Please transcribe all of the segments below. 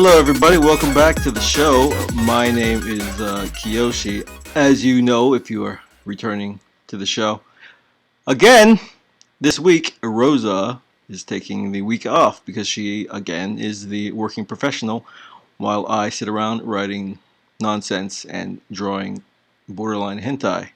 Hello, everybody. Welcome back to the show. My name is Kiyoshi. As you know, if you are returning to the show, again, this week, Roza is taking the week off because she, again, is the working professional while I sit around writing nonsense and drawing borderline hentai.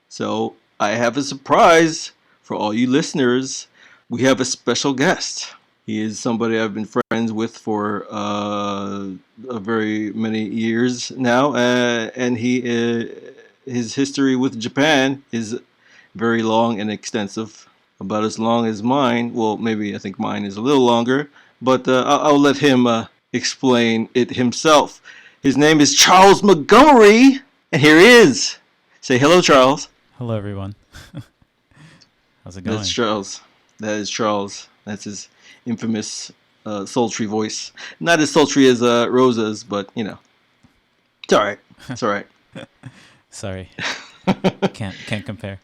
So, I have a surprise for all you listeners. We have a special guest. He is somebody I've been friends with for a very many years now, and his history with Japan is very long and extensive, about as long as mine. Well, maybe I think mine is a little longer, but I'll let him explain it himself. His name is Charles Montgomery, and here he is. Say hello, Charles. Hello, everyone. How's it going? That's Charles. That is Charles. That's his infamous sultry voice. Not as sultry as Roza's, but you know, it's all right. It's all right. Sorry, can't compare.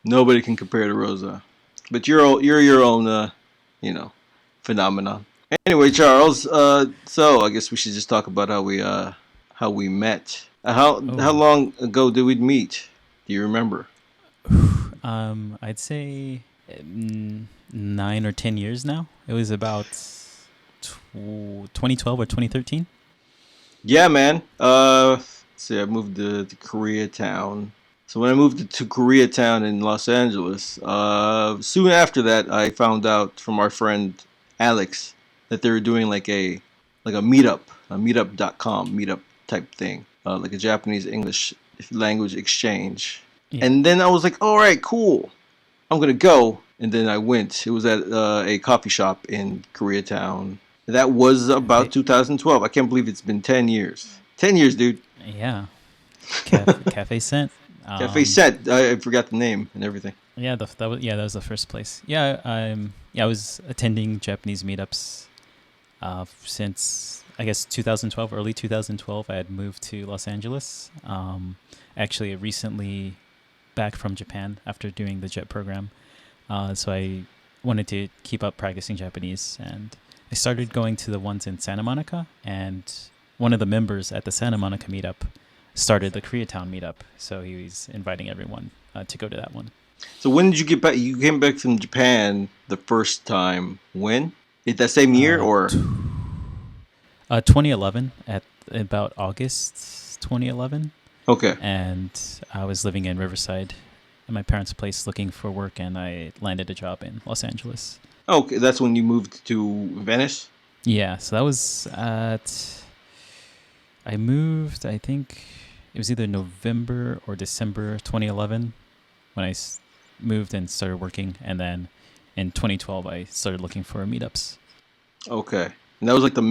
Nobody can compare to Roza, but you're your own, phenomenon. Anyway, Charles. So I guess we should just talk about how we met. How long ago did we meet? Do you remember? I'd say 9 or 10 years now. It was about 2012 or 2013. Yeah, man. See, I moved to Koreatown. So when I moved to Koreatown in Los Angeles, soon after that, I found out from our friend Alex that they were doing like a meetup, a meetup.com meetup type thing, like a Japanese English language exchange. Yeah. And then I was like, all right, cool. I'm going to go. And then I went. It was at a coffee shop in Koreatown. That was about 2012. I can't believe it's been 10 years. 10 years, dude. Yeah. Cafe Scent. Cafe Scent. I forgot the name and everything. Yeah, that was the first place. Yeah, I was attending Japanese meetups since, I guess, 2012, early 2012. I had moved to Los Angeles. Actually, recently back from Japan after doing the JET program. So I wanted to keep up practicing Japanese, and I started going to the ones in Santa Monica, and one of the members at the Santa Monica meetup started the Koreatown meetup, so he was inviting everyone to go to that one. So when did you get back? You came back from Japan the first time. When? That same year or? 2011, at about August 2011. Okay. And I was living in Riverside at my parents' place looking for work, and I landed a job in Los Angeles. Okay, that's when you moved to Venice? Yeah, so that was I moved, I think it was either November or December 2011 when I moved and started working, and then in 2012 I started looking for meetups. Okay. And that was like the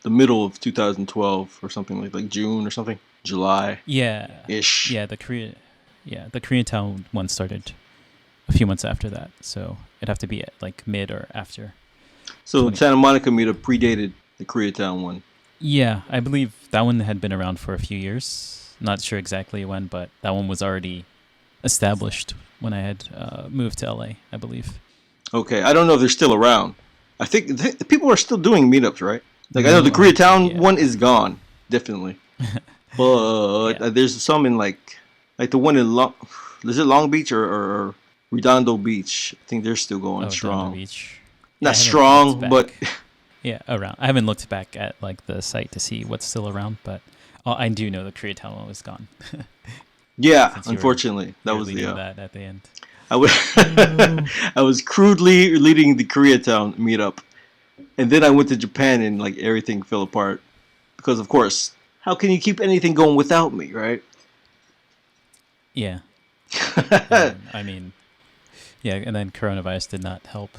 middle of 2012 or something, like June or something? July. Yeah. Ish. Yeah, the Koreatown one started a few months after that, so it'd have to be at like mid or after. So Santa Monica meetup predated the Koreatown one. Yeah, I believe that one had been around for a few years. Not sure exactly when, but that one was already established when I had moved to LA, I believe. Okay, I don't know if they're still around. I think people are still doing meetups, right? Like I know the Koreatown one is gone, definitely. But there's some in like the one in is it Long Beach or Redondo Beach? I think they're still going strong. Redondo Beach. Not strong, but yeah, around. I haven't looked back at like the site to see what's still around, but I do know the Koreatown one was gone. Yeah, unfortunately, that was that at the end. I was crudely leading the Koreatown meetup, and then I went to Japan and like everything fell apart because, of course, how can you keep anything going without me, right? Yeah. I mean, yeah, and then coronavirus did not help.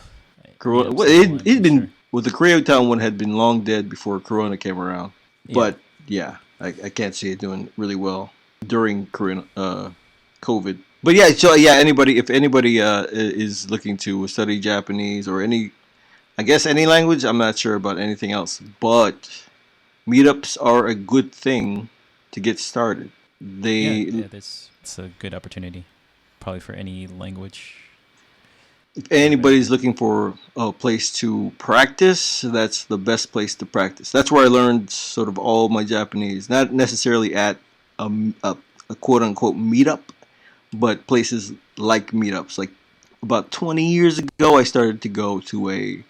It'd been the Koreatown one had been long dead before Corona came around, but yeah, I can't see it doing really well during COVID. But yeah, so yeah, if anybody is looking to study Japanese or any language, I'm not sure about anything else, but meetups are a good thing to get started. It's a good opportunity, probably for any language. If anybody's looking for a place to practice, that's the best place to practice. That's where I learned sort of all my Japanese. Not necessarily at a, a, a quote unquote meetup, but places like meetups. Like about 20 years ago, I started to go to a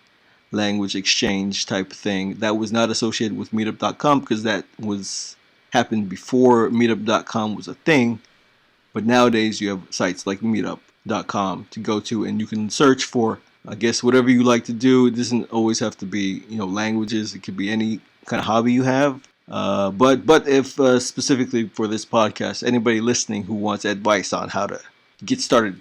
language exchange type thing that was not associated with meetup.com because that was happened before meetup.com was a thing. But nowadays you have sites like meetup.com to go to, and you can search for, I guess, whatever you like to do. It doesn't always have to be, languages. It could be any kind of hobby you have. But if specifically for this podcast, anybody listening who wants advice on how to get started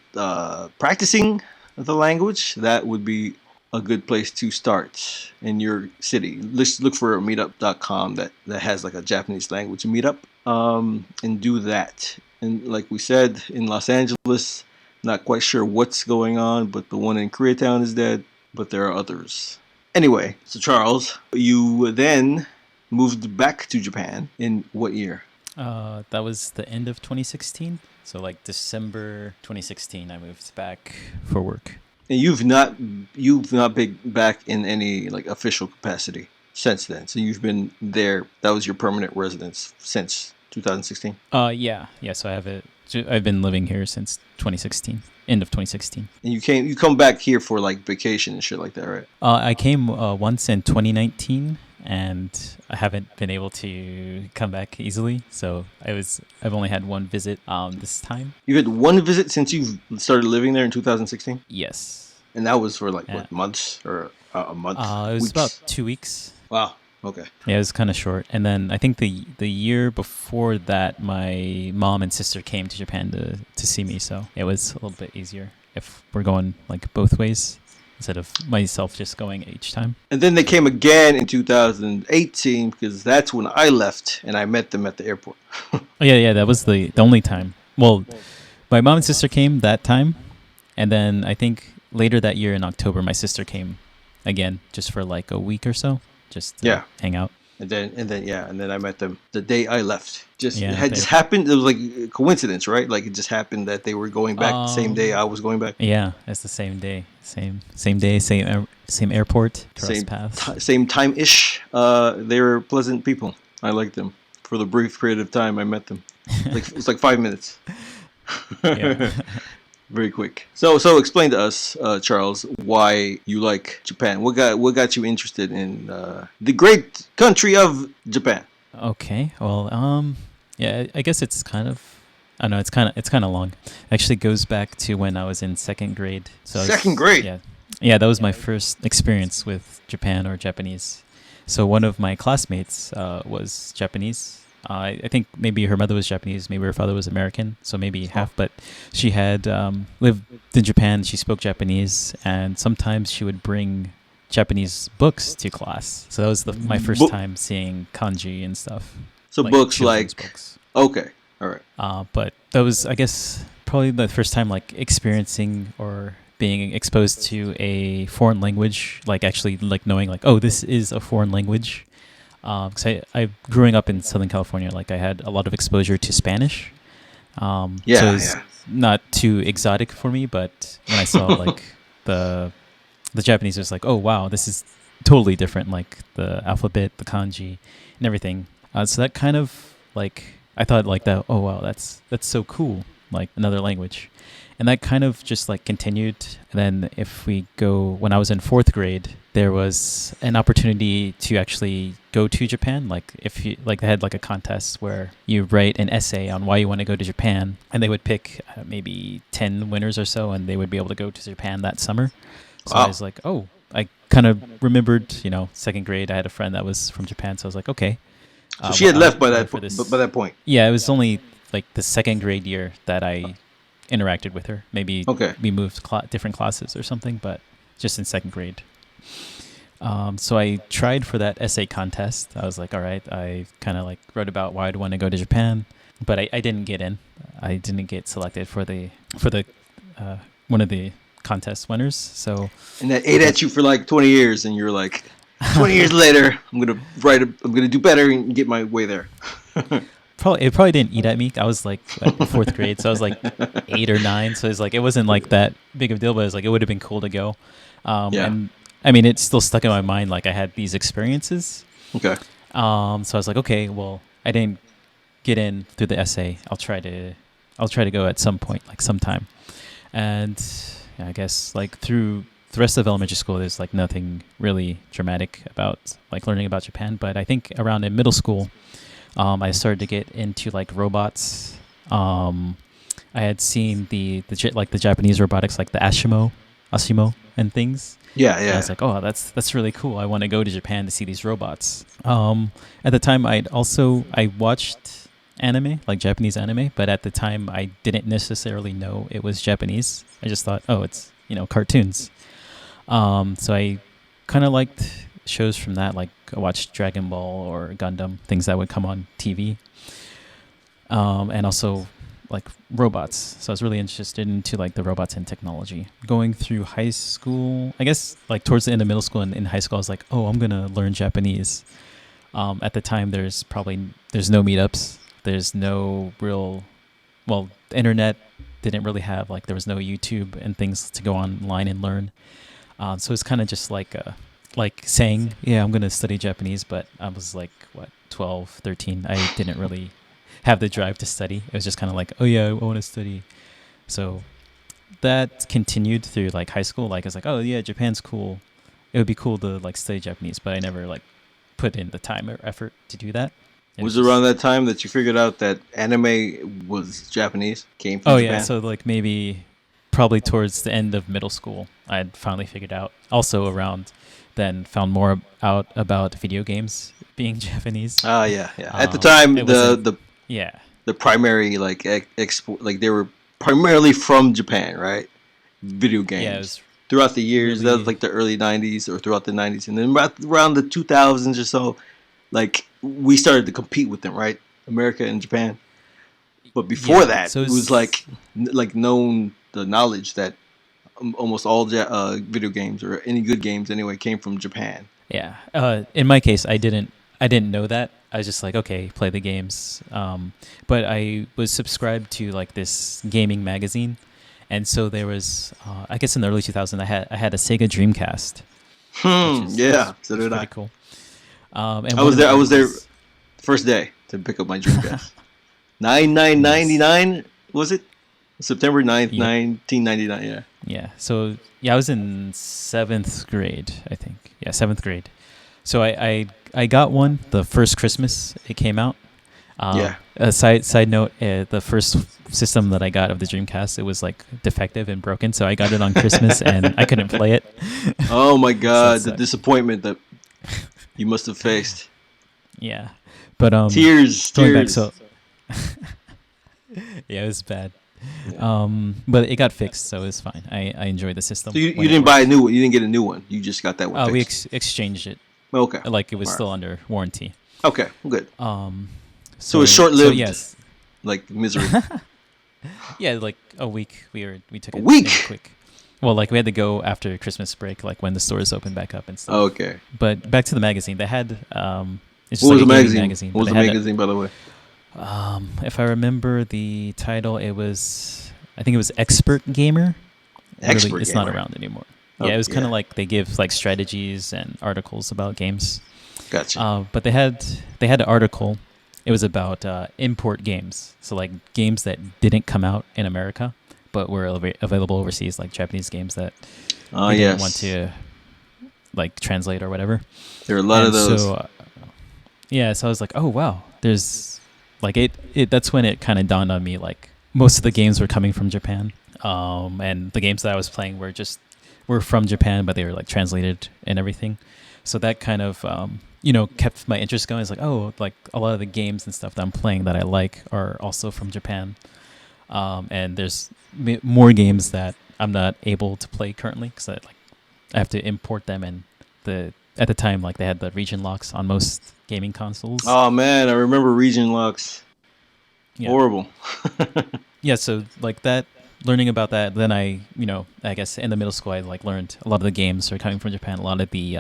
practicing the language, that would be a good place to start in your city. Let's look for meetup.com that has like a Japanese language meetup, and do that. And like we said, in Los Angeles, not quite sure what's going on, but the one in Koreatown is dead, but there are others. Anyway, so Charles, you then moved back to Japan in what year? That was the end of 2016. So like December 2016, I moved back for work. And you've not been back in any like official capacity since then. So you've been there. That was your permanent residence since 2016. Yeah. So I've been living here since 2016, end of 2016. And you come back here for like vacation and shit like that, right? I came once in 2019, and I haven't been able to come back easily. So I've only had one visit this time. You had one visit since you started living there in 2016? Yes. And that was for like what, months or a month? It was weeks? about 2 weeks. Wow. Okay. Yeah, it was kind of short. And then I think the year before that, my mom and sister came to Japan to see me. So it was a little bit easier if we're going like both ways instead of myself just going each time. And then they came again in 2018 because that's when I left and I met them at the airport. Oh, yeah, that was the only time. Well, my mom and sister came that time. And then I think later that year in October, my sister came again just for like a week or so. Just to hang out. And then I met them the day I left. It had just happened. It was like a coincidence, right? Like it just happened that they were going back the same day I was going back. Yeah, it's the same day, same day, same airport, cross paths. Same time-ish. They were pleasant people. I liked them for the brief period of time I met them. It's like 5 minutes. Yeah. Very quick. So explain to us, Charles, why you like Japan. What got you interested in the great country of Japan? Okay. Well, yeah, I guess it's kind of. I know it's kind of long. It actually goes back to when I was in second grade. So second grade. Yeah, that was my first experience with Japan or Japanese. So one of my classmates was Japanese. I think maybe her mother was Japanese, maybe her father was American, so maybe half. But she had lived in Japan. She spoke Japanese, and sometimes she would bring Japanese books to class. So that was my first time seeing kanji and stuff. So like books like books. Okay, all right. But that was, I guess, probably the first time like experiencing or being exposed to a foreign language, like actually like knowing like, oh, this is a foreign language. Because I growing up in Southern California, like I had a lot of exposure to Spanish. So it's not too exotic for me, but when I saw like the Japanese, it was like, oh wow, this is totally different. Like the alphabet, the kanji, and everything. So that kind of like I thought like that. Oh wow, that's so cool. Like another language. And that kind of just like continued. And then if we go, when I was in fourth grade, there was an opportunity to actually go to Japan. Like if you like, they had like a contest where you write an essay on why you want to go to Japan, and they would pick maybe 10 winners or so, and they would be able to go to Japan that summer. So I was like, oh, I kind of remembered, second grade, I had a friend that was from Japan, so I was like, okay. So she had left by that point. Yeah, it was only like the second grade year that I interacted with her. Maybe we moved different classes or something, but just in second grade. So I tried for that essay contest. I was like, all right, I kind of like wrote about why I'd want to go to Japan, but I didn't get in. I didn't get selected for the one of the contest winners. So and that ate at you for like 20 years, and you're like, 20 years later, I'm gonna do better and get my way there. probably didn't eat at me. I was like in fourth grade, so I was like 8 or 9. So it's like it wasn't like that big of a deal, but it's like it would have been cool to go. Yeah. And I mean, it's still stuck in my mind. Like I had these experiences. Okay. So I was like, okay, well, I didn't get in through the essay. I'll try to go at some point, like sometime. And yeah, I guess like through the rest of elementary school, there's like nothing really dramatic about like learning about Japan. But I think around in middle school, I started to get into like robots. I had seen the Japanese robotics, like the Ashimo, and things. Yeah, And yeah. I was like, oh, that's really cool. I want to go to Japan to see these robots. At the time, I watched anime, like Japanese anime, but at the time, I didn't necessarily know it was Japanese. I just thought, oh, it's cartoons. So I kind of liked shows from that, like I watched Dragon Ball or Gundam, things that would come on TV, and also like robots. So I was really interested into like the robots and technology. Going through high school, I guess like towards the end of middle school and in high school, I was like, oh, I'm gonna learn Japanese. At the time, there's no meetups. There's no real, well, the internet didn't really have like there was no YouTube and things to go online and learn. So it's kind of just like saying, yeah, I'm gonna study Japanese, but I was like 12, 13. I didn't really have the drive to study. It was just kind of like, oh yeah, I want to study. So that continued through like high school. Like I was like, oh yeah, Japan's cool. It would be cool to like study Japanese, but I never like put in the time or effort to do that. Was it around that time that you figured out that anime was Japanese? Came from Japan? Yeah, so like maybe probably towards the end of middle school, I had finally figured out. Also around then found more out about video games being Japanese. Yeah. At the time, yeah. the primary like export, like they were primarily from Japan, right? Video games. Yeah, it was throughout the years, really, that was like the early '90s or throughout the '90s, and then around the 2000s or so, like we started to compete with them, right? America and Japan. But before that, so it was like known the knowledge that almost all video games or any good games anyway came from Japan. Yeah. In my case, I didn't know that. I was just like, okay, play the games. But I was subscribed to like this gaming magazine, and so there was, I guess in the early 2000s, I had a Sega Dreamcast. Yeah, so did I. Pretty cool. And I was there first day to pick up my Dreamcast. 99.99 was it? September 9th, 1999. Yeah. Yeah. So I was in 7th grade, I think. Yeah, 7th grade. So I got one the first Christmas it came out. A side note: the first system that I got of the Dreamcast, it was like defective and broken, so I got it on Christmas and I couldn't play it. Oh my God, the disappointment that you must have faced. Yeah, but tears. Back, so yeah, it was bad. Yeah. But it got fixed, so it was fine. I enjoyed the system. So you didn't buy a new one. You didn't get a new one. You just got that one. We exchanged it. Okay. Like it was still under warranty. Okay, good. So it's short-lived. So yes. Like misery. Yeah, like a week. We took it. A week. Quick. Well, like we had to go after Christmas break, like when the stores opened back up and stuff. Okay. But back to the magazine, they had. It's what was like the magazine? What was the magazine, by the way? If I remember the title, I think it was Expert Gamer. Expert It's Gamer. not around anymore. Yeah, it was kind of like they give like strategies and articles about games. Gotcha. But they had an article. It was about import games, so like games that didn't come out in America but were available overseas, like Japanese games that they didn't want to like translate or whatever. There are a lot of those. So, so I was like, oh wow, there's like it. That's when it kind of dawned on me, like most of the games were coming from Japan, and the games that I was playing were from Japan, but they were like translated and everything. So that kind of kept my interest going. It's like, oh, like a lot of the games and stuff that I'm playing that I like are also from Japan. And there's more games that I'm not able to play currently because I have to import them. And at the time, like they had the region locks on most gaming consoles. Oh man, I remember region locks. Yeah. Horrible. Yeah, so like that, learning about that, then I guess in the middle school I like learned a lot of the games are coming from Japan. A lot of the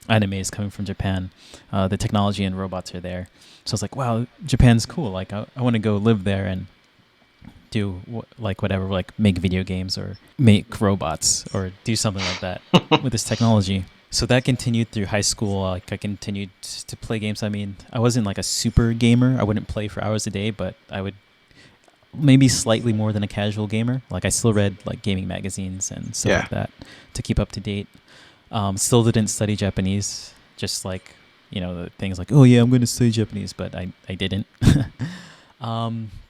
animes coming from Japan. The technology and robots are there. So I was like, wow, Japan's cool. Like I want to go live there and do like whatever, like make video games or make robots or do something like that with this technology. So that continued through high school. Like I continued to play games. I mean, I wasn't like a super gamer. I wouldn't play for hours a day, but I would maybe slightly more than a casual gamer. Like I still read like gaming magazines and stuff like that to keep up to date. Still didn't study Japanese, just like, the things like, oh yeah, I'm going to study Japanese, but I didn't.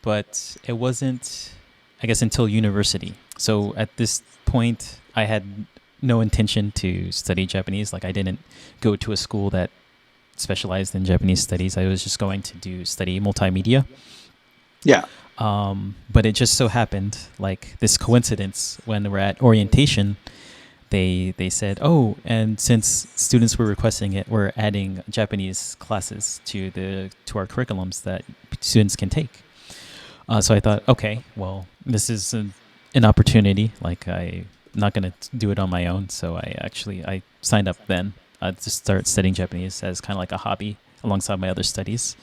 But it wasn't, I guess, until university. So at this point, I had no intention to study Japanese. Like I didn't go to a school that specialized in Japanese studies. I was just going to study multimedia. Yeah. But it just so happened, like this coincidence, when we're at orientation, they said, oh, and since students were requesting it, we're adding Japanese classes to our curriculums that students can take. So I thought, okay, well, this is an opportunity. Like I'm not going to do it on my own. So I signed up then to start studying Japanese as kind of like a hobby alongside my other studies.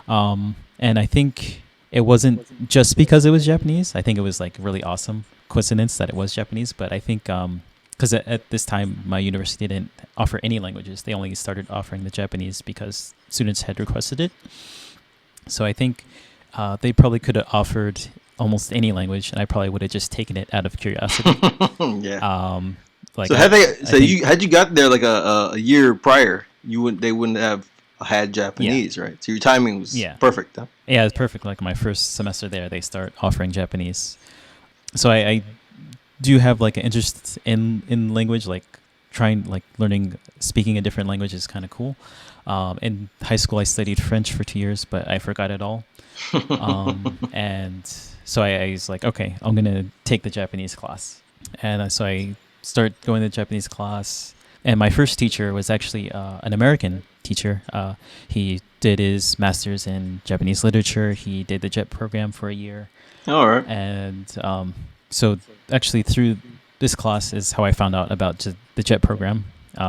And I think it wasn't just because it was Japanese. I think it was like really awesome coincidence that it was Japanese. But I think because at this time my university didn't offer any languages. They only started offering the Japanese because students had requested it. So I think they probably could have offered almost any language, and I probably would have just taken it out of curiosity. Yeah. Like so had you got there like a year prior, they wouldn't have had Japanese, right? So your timing was perfect. Huh? Yeah, it's perfect. Like my first semester there, they start offering Japanese. So I do have like an interest in language, like learning, speaking a different language is kind of cool. In high school, I studied French for 2 years, but I forgot it all. And so I was like, okay, I'm going to take the Japanese class. And so I started going to the Japanese class. And my first teacher was actually an American teacher. He did his master's in Japanese literature. He did the JET program for a year. All right. And so actually through this class is how I found out about the JET program.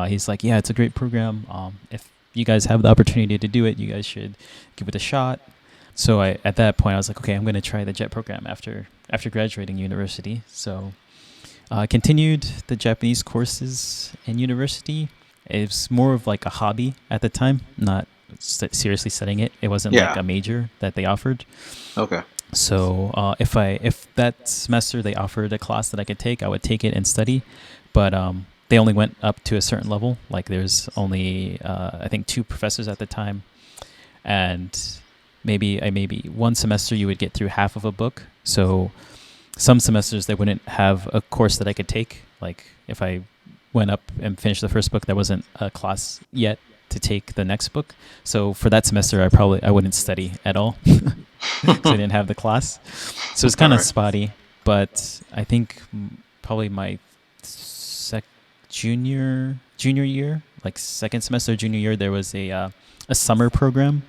He's like, yeah, it's a great program. If you guys have the opportunity to do it, you guys should give it a shot. So at that point, I was like, okay, I'm going to try the JET program after graduating university. So I continued the Japanese courses in university. It was more of like a hobby at the time, not seriously studying it. It wasn't like a major that they offered. Okay. So if that semester they offered a class that I could take, I would take it and study. But they only went up to a certain level. Like there's only I think 2 professors at the time, and maybe one semester you would get through half of a book. So some semesters they wouldn't have a course that I could take. Like if I went up and finished the first book, there wasn't a class yet to take the next book. So for that semester, I wouldn't study at all because I didn't have the class. So it's kind of spotty. But I think probably my junior year, like second semester junior year, there was a summer program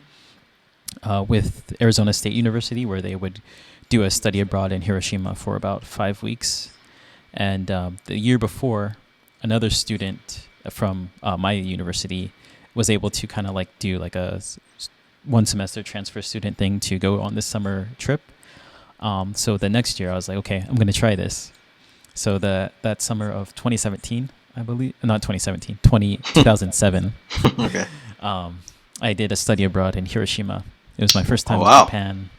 with Arizona State University where they would do a study abroad in Hiroshima for about 5 weeks. And the year before, another student from my university was able to kind of like do like a 1 semester transfer student thing to go on this summer trip. So the next year I was like, okay, I'm going to try this. So that summer of 2017, I believe, not 2017, 2007, okay. I did a study abroad in Hiroshima. It was my first time in Japan.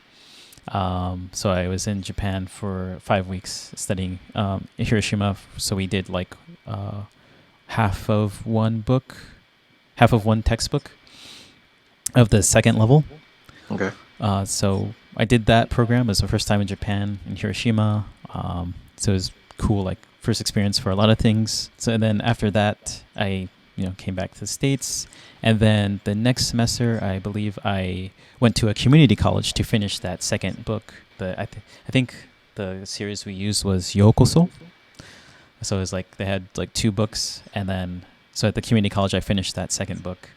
So I was in Japan for 5 weeks studying in Hiroshima. So we did like half of one textbook of the second level. Okay. So I did that program. It was the first time in Japan, in Hiroshima. So it was cool, like first experience for a lot of things. So then after that, I came back to the States. And then the next semester, I believe I went to a community college to finish that second book. I think the series we used was Yokoso. So it was like they had like 2 books. And then so at the community college, I finished that second book.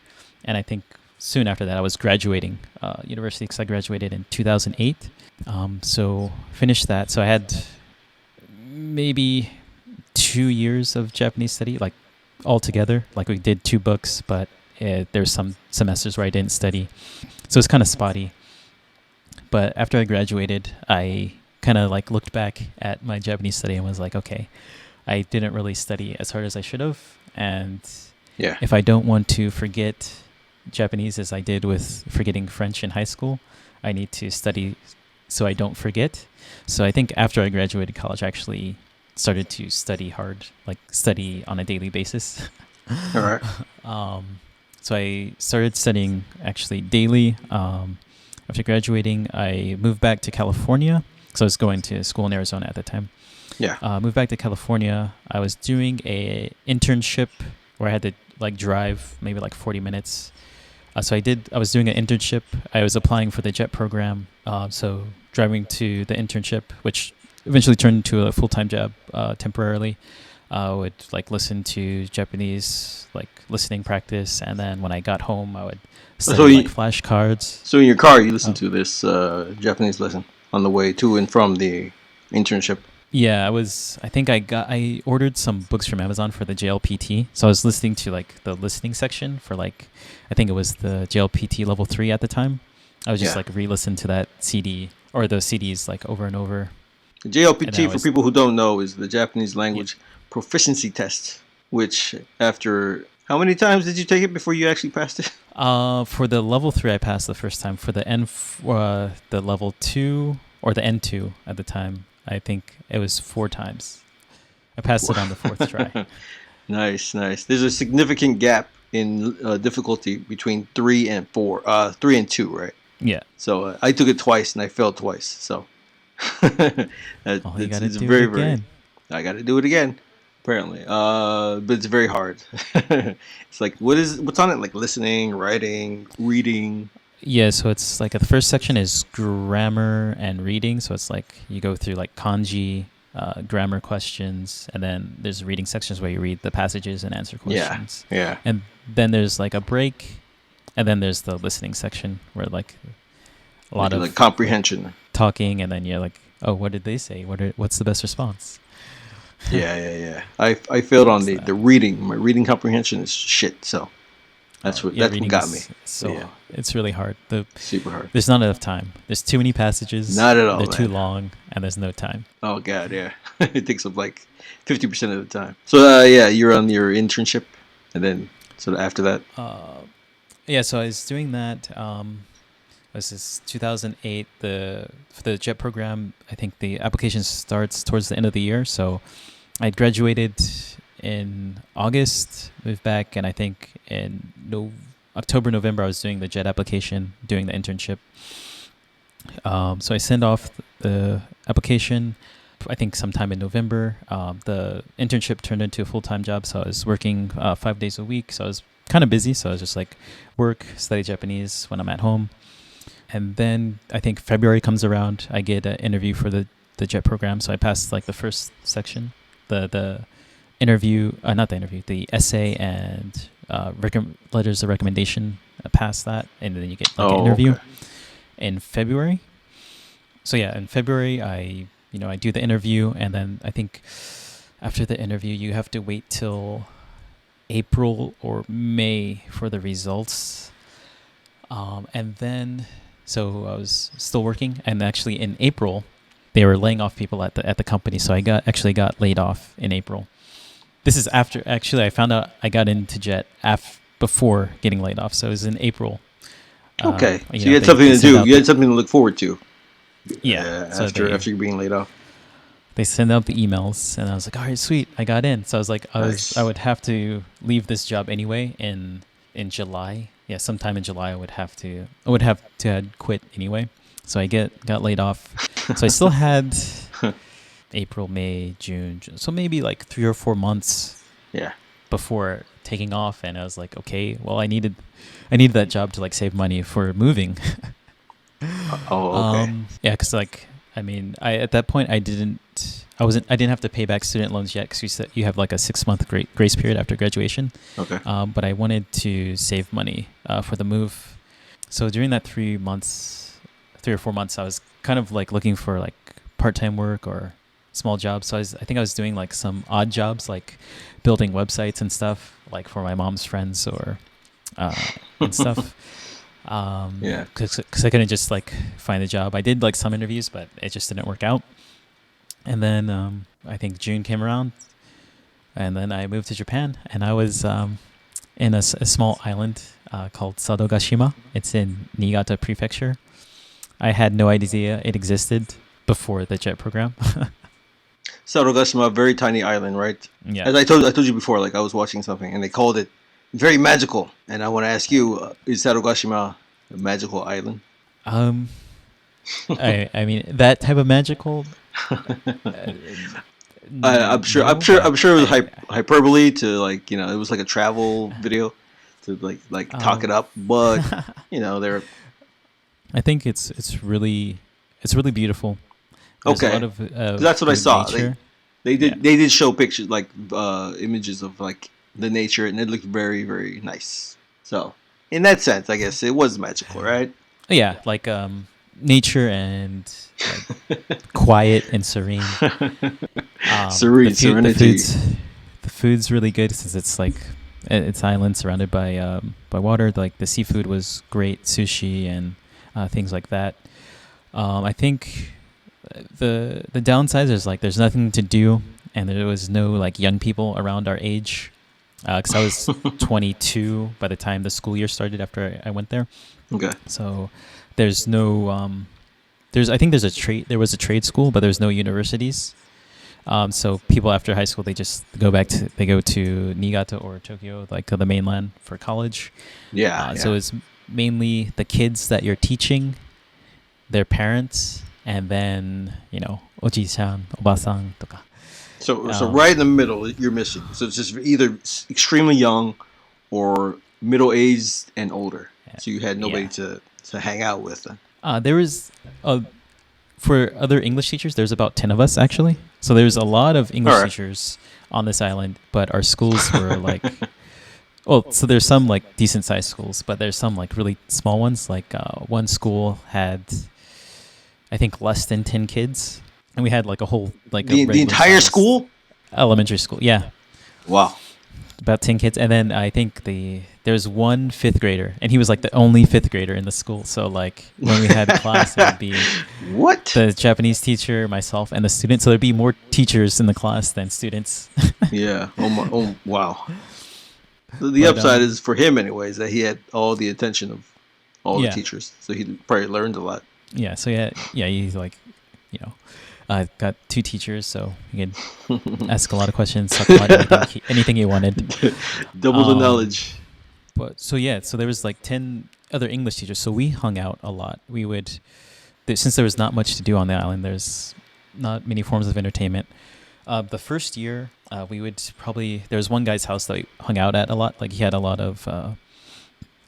And I think soon after that, I was graduating university because I graduated in 2008. So finished that. So I had maybe 2 years of Japanese study, like all together. Like we did 2 books, but there's some semesters where I didn't study, so it's kind of spotty. But after I graduated, I kind of like looked back at my Japanese study and was like, okay, I didn't really study as hard as I should have, and Yeah. if I don't want to forget Japanese as I did with forgetting French in high school, I need to study so I don't forget. So I think after I graduated college, I actually started to study hard, like study on a daily basis. All right. So I started studying actually daily. After graduating, I moved back to California. So I was going to school in Arizona at the time. Yeah. Moved back to California. I was doing a internship where I had to like drive maybe like 40 minutes. I was doing an internship. I was applying for the JET program. So driving to the internship, which eventually turned into a full-time job temporarily. I would like listen to Japanese, like listening practice. And then when I got home, I would study like flashcards. So in your car, you listen to this Japanese lesson on the way to and from the internship. Yeah, I ordered some books from Amazon for the JLPT. So I was listening to like the listening section for like, I think it was the JLPT level 3 at the time. I was just like re-listen to that CD or those CDs like over and over. The JLPT, for people who don't know, is the Japanese language proficiency test, which after how many times did you take it before you actually passed it? For the level 3, I passed the first time. For the the level 2 or the N2 at the time, I think it was 4 times. I passed it on the 4th try. Nice. There's a significant gap in difficulty between 3 and 4. 3 and 2, right? Yeah. So I took it twice and I failed twice. So it's very, very. I got to do it again, apparently. But it's very hard. It's like what's on it? Like listening, writing, reading. Yeah, so it's like the first section is grammar and reading. So it's like you go through like kanji, grammar questions, and then there's reading sections where you read the passages and answer questions. Yeah. And then there's like a break, and then there's the listening section where like a lot of like comprehension, talking, and then you're like, oh, what did they say? What's the best response? Yeah. I failed on the reading. My reading comprehension is shit. So. That's what got me. So it's really hard. Super hard. There's not enough time. There's too many passages. Not at all. They're too long, and there's no time. Oh god, yeah. It takes up like 50% of the time. So you're on your internship, and then sort of after that. So I was doing that. This is 2008. For the JET program, I think the application starts towards the end of the year. So I graduated in August, moved back, and I think in October, November, I was doing the JET application, doing the internship. So I sent off the application, I think sometime in November. The internship turned into a full-time job, so I was working 5 days a week. So I was kind of busy, so I was just like work, study Japanese when I'm at home. And then I think February comes around, I get an interview for the JET program, so I passed like the first section, the essay and letters of recommendation, past that, and then you get like an interview in February. So in February I do the interview, and then I think after the interview you have to wait till April or May for the results. And then so I was still working, and actually in April they were laying off people at the company, so I got laid off in April. This is after, actually, I found out I got into JET before getting laid off. So it was in April. Okay. So you had something to do. You had something to look forward to. Yeah. After you're being laid off. They sent out the emails, and I was like, all right, sweet, I got in. So I was like, I would have to leave this job anyway in July. Yeah, sometime in July I would have to had quit anyway. So I got laid off. So I still had April, May, June, so maybe like 3 or 4 months before taking off, and I was like, okay, well, I needed that job to like save money for moving. Okay. Because like, I mean, at that point I didn't have to pay back student loans yet, because you have like a 6-month grace period after graduation. Okay. But I wanted to save money for the move. So during that 3 or 4 months, I was kind of like looking for like part-time work or small jobs. So I think I was doing like some odd jobs, like building websites and stuff, like for my mom's friends or and stuff. Yeah. Because I couldn't just like find a job. I did like some interviews, but it just didn't work out. And then I think June came around, and then I moved to Japan, and I was in a small island called Sadogashima. It's in Niigata Prefecture. I had no idea it existed before the JET program. Sarogashima, a very tiny island, right? Yeah. As I told you before, like I was watching something and they called it very magical. And I want to ask you, is Sarogashima a magical island? I mean that type of magical. I'm sure it was hyperbole to like, you know, it was like a travel video to like talk it up, but you know, they're. I think it's really beautiful. There's Okay, a lot of, that's what I saw. nature. They did show pictures like images of like the nature, and it looked very very nice. So in that sense, I guess it was magical, right? Yeah, like nature and like, quiet and serene. Serenity. The food's really good since it's like it's island surrounded by water. Like the seafood was great, sushi and things like that. I think the downside is like there's nothing to do, and there was no like young people around our age. Because I was 22 by the time the school year started after I went there. Okay. So there's no there was a trade school, but there's no universities. So people after high school, they go to Niigata or Tokyo, like the mainland for college. Yeah. So it's mainly the kids that you're teaching, their parents, and then, you know, oji-san, oba-san, toka. So right in the middle, you're missing. So it's just either extremely young or middle-aged and older. So you had nobody to hang out with. There was, for other English teachers, there's about 10 of us, actually. So there's a lot of English teachers on this island, but our schools were like... Well, so there's some like decent-sized schools, but there's some like really small ones. Like one school had, I think, less than 10 kids. And we had like a whole like the entire school, elementary school. Yeah. Wow. About 10 kids, and then I think there's one fifth grader, and he was like the only fifth grader in the school. So like when we had class, it would be the Japanese teacher, myself, and the student. So there'd be more teachers in the class than students. Yeah. Oh wow. The upside is for him, anyways, that he had all the attention of all the teachers, so he probably learned a lot. Yeah. So he's like, you know. Got 2 teachers, so you could ask a lot of questions, talk about anything you wanted. Double the knowledge. But so there was like 10 other English teachers, so we hung out a lot. We would, since there was not much to do on the island, there's not many forms of entertainment. The first year, there was one guy's house that we hung out at a lot. Like he had a lot of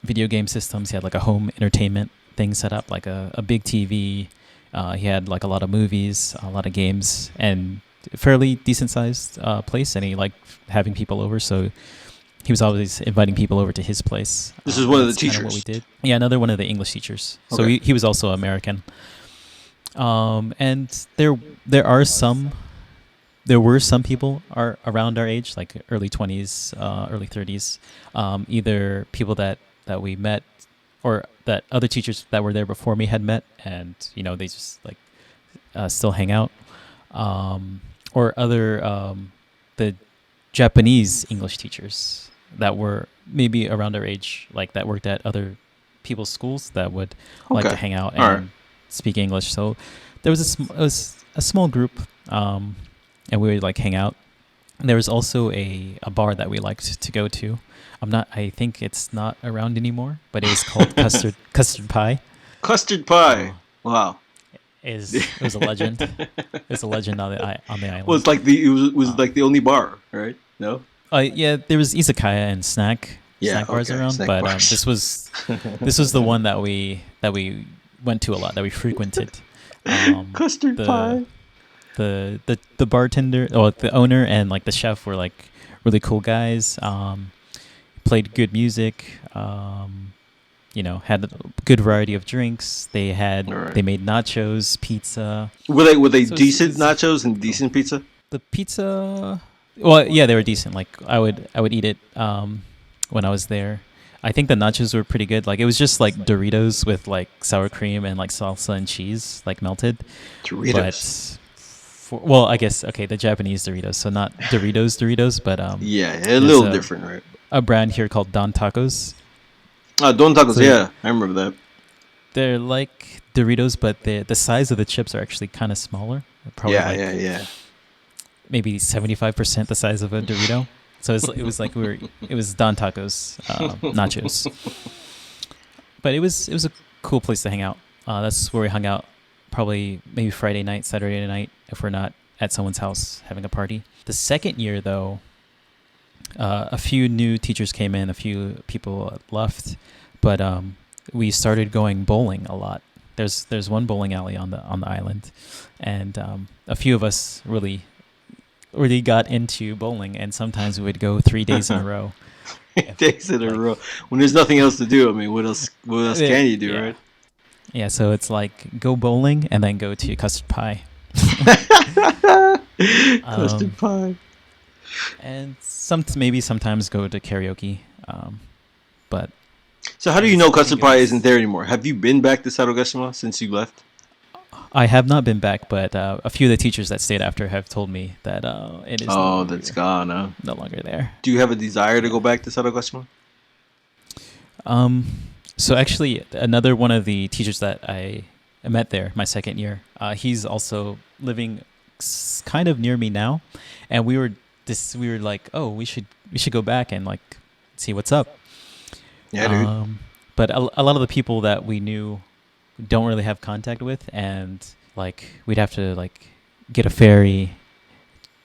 video game systems. He had like a home entertainment thing set up, like a big TV. He had like a lot of movies, a lot of games, and fairly decent sized place. And he liked having people over, so he was always inviting people over to his place. This is one of the teachers. What we did. Yeah, another one of the English teachers. So okay. he was also American. And there were some people around our age, like early 20s, early 30s, either people that we met or that other teachers that were there before me had met, and you know they just like still hang out, or other the Japanese English teachers that were maybe around our age, like that worked at other people's schools that would like to hang out and speak English. So there was a small group, and we would like hang out. And there was also a bar that we liked to go to. I think it's not around anymore, but it was called Custard Pie. Custard Pie. Wow. It was a legend. It's a legend on the island. Well, it's like it was like the only bar, right? No. Yeah, there was izakaya and snack bars around, but this was the one that we went to a lot, that we frequented. Custard Pie. The bartender, or the owner, and like the chef were like really cool guys. Played good music. had a good variety of drinks. They All right. made nachos, pizza. Were they So it's, decent it's nachos and cool. decent pizza? The pizza, well, yeah, they were decent. Like I would eat it when I was there. I think the nachos were pretty good. Like it was just like Doritos with like sour cream and like salsa and cheese, like melted. Doritos. But well, I guess okay, the Japanese Doritos, so not Doritos, but Yeah, a there's little different, right? a brand here called Don Tacos. Don Tacos. So Yeah, I remember that. they're like Doritos, but the size of the chips are actually kind of smaller. Probably Yeah, like yeah. maybe 75% the size of a Dorito. So it was like it was Don Tacos nachos. But it was a cool place to hang out. That's where we hung out probably maybe Friday night, Saturday night if we're not at someone's house having a party. The second year though, a few new teachers came in, a few people left, but we started going bowling a lot. There's one bowling alley on the island, and a few of us really got into bowling, and sometimes we would go 3 days in a row. Days in a row. When there's nothing else to do, I mean, what else can you do, right? Yeah, so it's like go bowling and then go to custard pie. Custard pie. And sometimes go to karaoke. But So how do you know custard pie isn't there anymore? Have you been back to Sarugashima since you left? I have not been back, but a few of the teachers that stayed after have told me that it is That's gone, huh? no longer there. Do you have a desire to go back to Sarugashima? So actually, another one of the teachers that I met there, my second year, he's also living kind of near me now, and we were like, oh, we should go back and like see what's up. Yeah, dude. But a lot of the people that we knew don't really have contact with, and like we'd have to like get a ferry,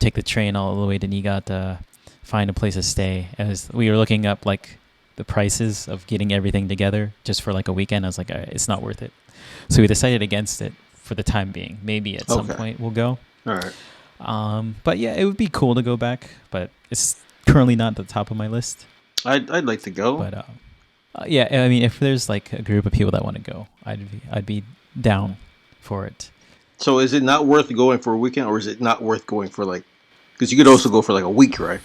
take the train all the way to Niigata, find a place to stay. And we were looking up like the prices of getting everything together just for like a weekend. I was like, it's not worth it. So we decided against it for the time being. Maybe at some point we'll go. All right. But yeah, it would be cool to go back, but it's currently not at the top of my list. I'd like to go. But yeah, I mean, if there's like a group of people that want to go, I'd be down for it. So is it not worth going for a weekend, or is it not worth going for like? Because you could also go for like a week, right?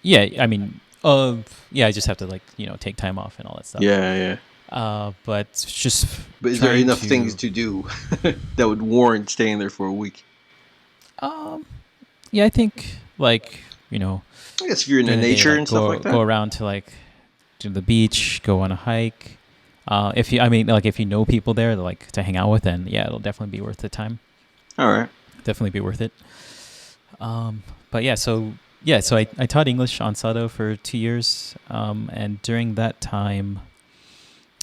Yeah, I mean, yeah, I just have to like take time off and all that stuff. Yeah. But it's just. But is there enough things to do that would warrant staying there for a week? Yeah, I think like I guess if you're in the nature and stuff like that. Go around to like to the beach, go on a hike. If you know people there like to hang out with, then yeah, it'll definitely be worth the time. All right. Definitely be worth it. But yeah, so I taught English on Sado for 2 years, and during that time,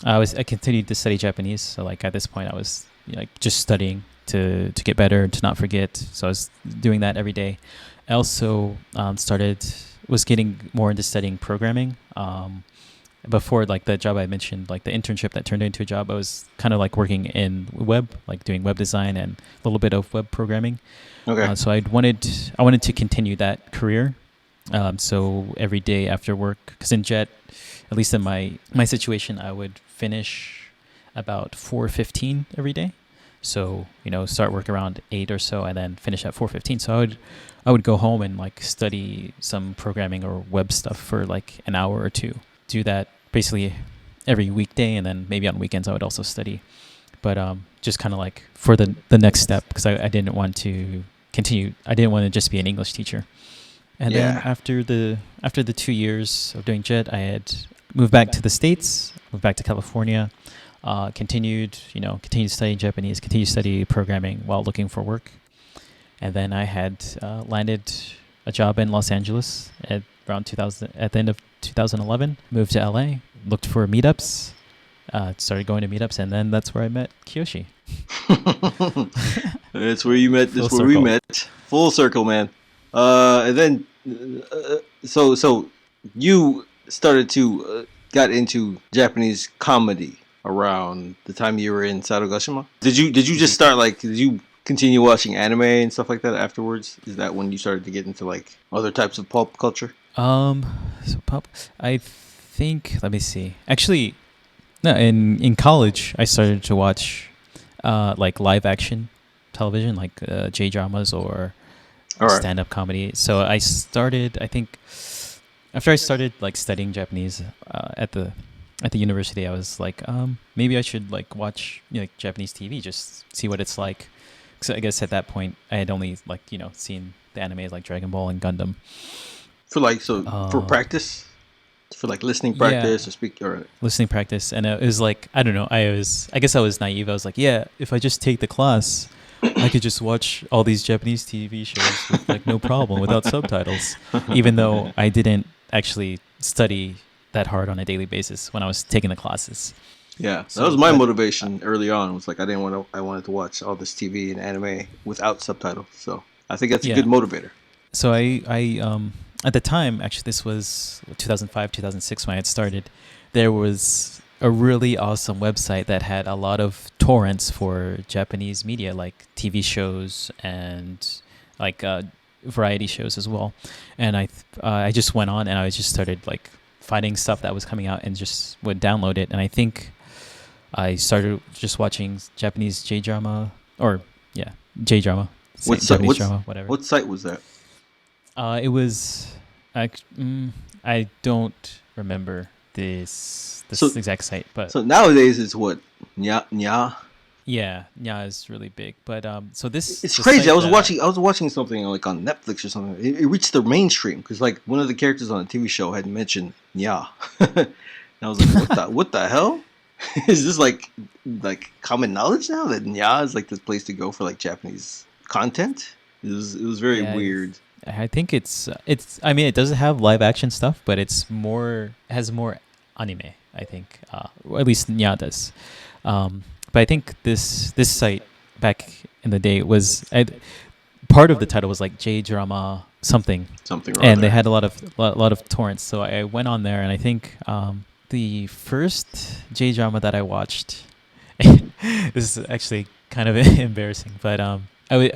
I continued to study Japanese. So like at this point, I was like just studying to get better, to not forget. So I was doing that every day. I also was getting more into studying programming. Before like the job I mentioned, like the internship that turned into a job, I was kind of like working in web, like doing web design and a little bit of web programming. Okay. So I wanted to continue that career. So every day after work, because in JET, at least in my situation, I would finish about 4:15 every day. So start work around 8 or so, and then finish at 4:15. So I would go home and like study some programming or web stuff for like an hour or two. Do that basically every weekday, and then maybe on weekends I would also study. But just kind of like for the next step, because I didn't want to continue. I didn't want to just be an English teacher. And then after the 2 years of doing JET, I had moved back to the States, moved back to California, continued studying Japanese, continued study programming while looking for work. And then I had landed a job in Los Angeles at the end of 2011. Moved to LA, looked for meetups, started going to meetups, and then that's where I met Kiyoshi. That's where you met. That's where we met. Full circle, man. And then, so you started to got into Japanese comedy around the time you were in Sarugashima. Did you just start did you continue watching anime and stuff like that afterwards? Is that when you started to get into like other types of pulp culture? So pulp. I think. Let me see. Actually, No, in college, I started to watch like live action television, like J dramas or All right. stand up comedy. So I started, I think, after I started like studying Japanese at the university, I was like, maybe I should like watch like Japanese TV, just see what it's like. So I guess at that point, I had only like seen the animes like Dragon Ball and Gundam. For practice, for like listening Yeah, practice or speak or listening practice, and it was like I don't know. I guess I was naive. I was like, yeah, if I just take the class, I could just watch all these Japanese TV shows with like no problem without subtitles, even though I didn't actually study that hard on a daily basis when I was taking the classes. yeah. That So, was my but motivation early on. Was like I wanted to watch all this TV and anime without subtitles. So I think that's a good yeah, motivator. so I at the time, actually, this was 2005, 2006 when I had started. There was a really awesome website that had a lot of torrents for Japanese media, like TV shows and like variety shows as well. And I just went on and I just started like finding stuff that was coming out and just would download it. And I think I started just watching Japanese J drama or yeah J drama, Japanese drama, whatever. What site was that? It was, I don't remember this So exact site, but so nowadays it's what nya nya. yeah, is really big. But so It's the crazy. site I was watching something like on Netflix or something. It reached the mainstream because like one of the characters on the TV show had mentioned nya, and I was like, what the hell? Is this like common knowledge now that nya is like the place to go for like Japanese content? It was very yeah, weird. I think it's I mean it doesn't have live action stuff, but has more anime. I think, or at least Nya does. But I think this site back in the day was part of the title was like J drama something, Something wrong and they there. had a lot of torrents. So I went on there, and I think the first J drama that I watched. This is actually kind of embarrassing, but I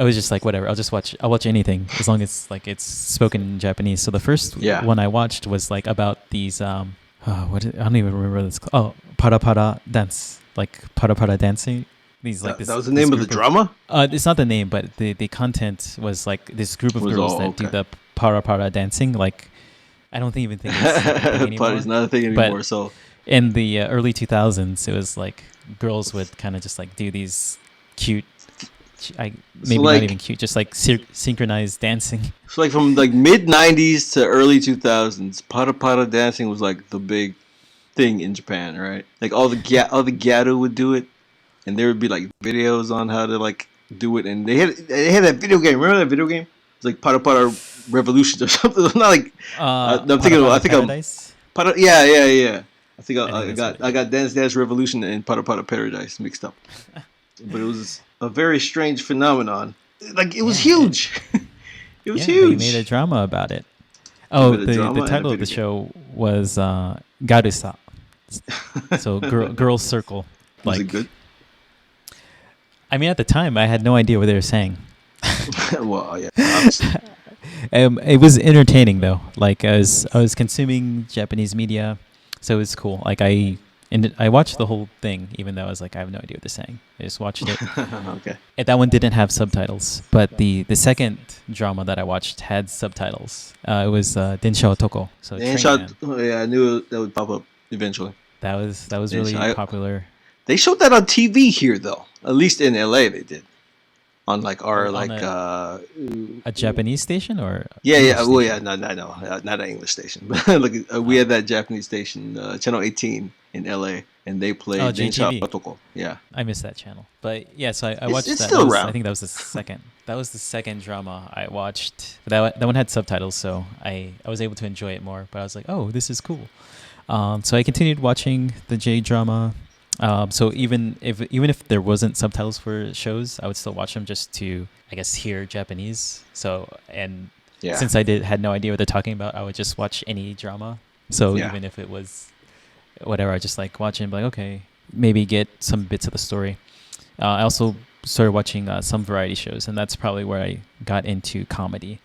was just like whatever. I'll watch anything as long as like it's spoken in Japanese. So the first Yeah. one I watched was like about these I don't even remember this. Oh, para para dance, like para para dancing. These like That was the name of the drama. it's not the name, but the content was like this group of Was girls all that do okay. the para para dancing. Like I don't even think it's a thing anymore. Party's not a thing But anymore. So in the early 2000s, it was like girls would kind of just like do these cute, maybe not like- even cute, just like synchronized dancing. So like from like mid '90s to early 2000s, para para dancing was like the big thing in Japan, right? Like all the ghetto would do it, and there would be like videos on how to like do it, and they had that video game. Remember that video game? It was like para para revolutions or something. It's not like No, I'm thinking. I think Paradise. para. Yeah. I think I think that's what I got Dance Dance Revolution and Para Para Paradise mixed up, but it was a very strange phenomenon. Like it was Yeah, huge. It was They huge. made a drama about it. Oh, made a drama the and a title of the video show was Garusa. So girl circle. Was Like it good? I mean, at the time, I had no idea what they were saying. Well, yeah, obviously. It was entertaining though. Like I was consuming Japanese media, so it was cool. Like I watched the whole thing, even though I was like, I have no idea what they're saying. I just watched it. Okay. And that one didn't have subtitles, but the second drama that I watched had subtitles. It was Densha Otoko. So And Train Man. yeah, I knew that would pop up eventually. That was Densha, really I- popular. They showed that on TV here, though. At least in LA, they did. On like our On like A Japanese station or yeah, English well, station? yeah, no, not an English station, but like we had that Japanese station, channel 18 in LA, and they played Oh, Densha JTV. Otoko. Yeah, I missed that channel, but yeah. So I watched it's that. still That was- around. I think that was the second. That was the second drama I watched. But that one had subtitles, so I was able to enjoy it more. But I was like, oh, this is cool. So I continued watching the J drama. So even if there wasn't subtitles for shows, I would still watch them just to, I guess, hear Japanese. So and yeah. since I had no idea what they're talking about, I would just watch any drama. So Yeah. even if it was whatever, I just like watch it and be like, okay, maybe get some bits of the story. I also started watching some variety shows, and that's probably where I got into comedy.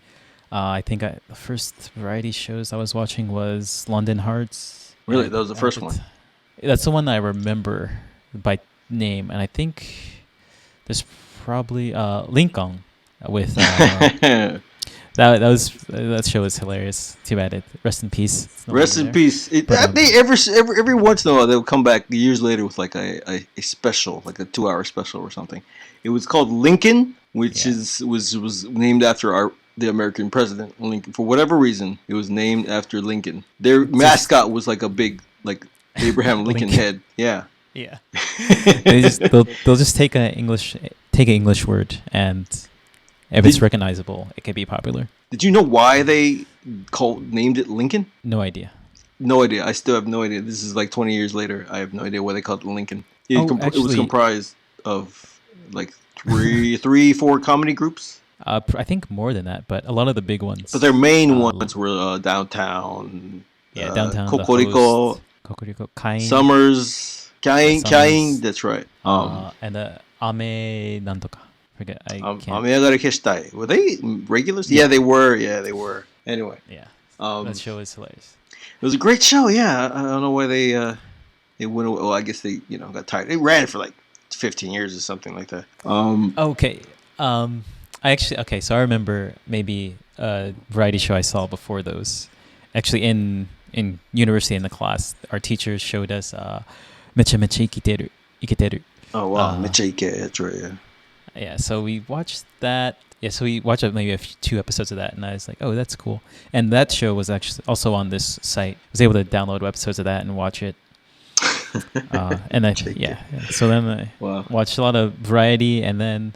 I think the first variety shows I was watching was London Hearts. Really? And That was the at first the one? That's the one that I remember by name, and I think there's probably Lincoln with that show was hilarious. Too bad it rest in peace. It's no Rest longer in there. peace. But They every once in a while they'll come back years later with like a special, like a 2 hour special or something. It was called Lincoln, which Yeah. was named after the American president Lincoln. For whatever reason, it was named after Lincoln. Their It's just- mascot was like a big like Abraham Lincoln Lincoln. head. Yeah. yeah, they'll just take an English word, and if it's recognizable, it can be popular. Did you know why they named it Lincoln? No idea. No idea. I still have no idea. This is like 20 years later. I have no idea why they called it Lincoln. It was Actually- comprised of like three, four comedy groups. I think more than that, but a lot of the big ones. But their main ones were Downtown, Downtown, the Kokoriko, Host, Kokoriko, Kain, Summers, Kain, Summers. that's right. and the Ame Nantoka. Forget. I can't. Ameyagare Keshitai. Were they regulars? Yeah, they were. Yeah, they were. Anyway, Yeah, it that show is hilarious. was a great show. Yeah, I don't know why they went away. Well, I guess they got tired. They ran it for like 15 years or something like that. Okay. So I remember maybe a variety show I saw before those. Actually, in university in the class, our teachers showed us Mecha Mecha Iketeru. Oh wow, Mecha that's right. Yeah. Yeah, so we watched that. Yeah, so we watched maybe 2 episodes of that, and I was like, oh, that's cool. And that show was actually also on this site. I was able to download episodes of that and watch it. And so then I watched a lot of variety, and then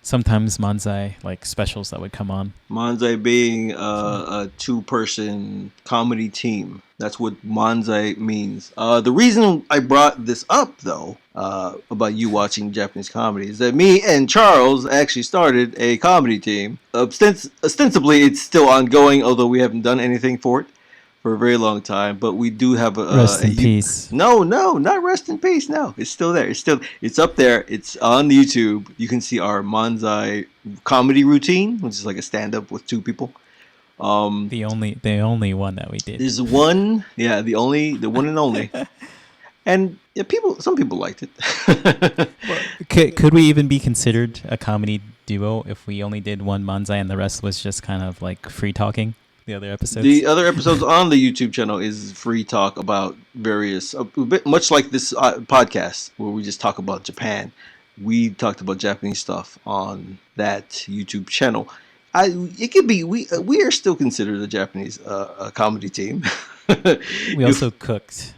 sometimes manzai, like specials that would come on. Manzai being a 2-person comedy team. That's what manzai means. The reason I brought this up, though, about you watching Japanese comedy is that me and Charles actually started a comedy team. Ostensibly, it's still ongoing, although we haven't done anything for it for a very long time. But we do have a Rest in peace. No, not rest in peace. No, it's still there. It's up there. It's on YouTube. You can see our manzai comedy routine, which is like a stand-up with 2 people. The only one that we did. There's one, the one and only, and some people liked it. Could we even be considered a comedy duo if we only did one manzai and the rest was just kind of like free talking? The other episodes. The other episodes on the YouTube channel is free talk about various, a bit much like this podcast where we just talk about Japan. We talked about Japanese stuff on that YouTube channel. It could be we are still considered a Japanese comedy team. We also cooked.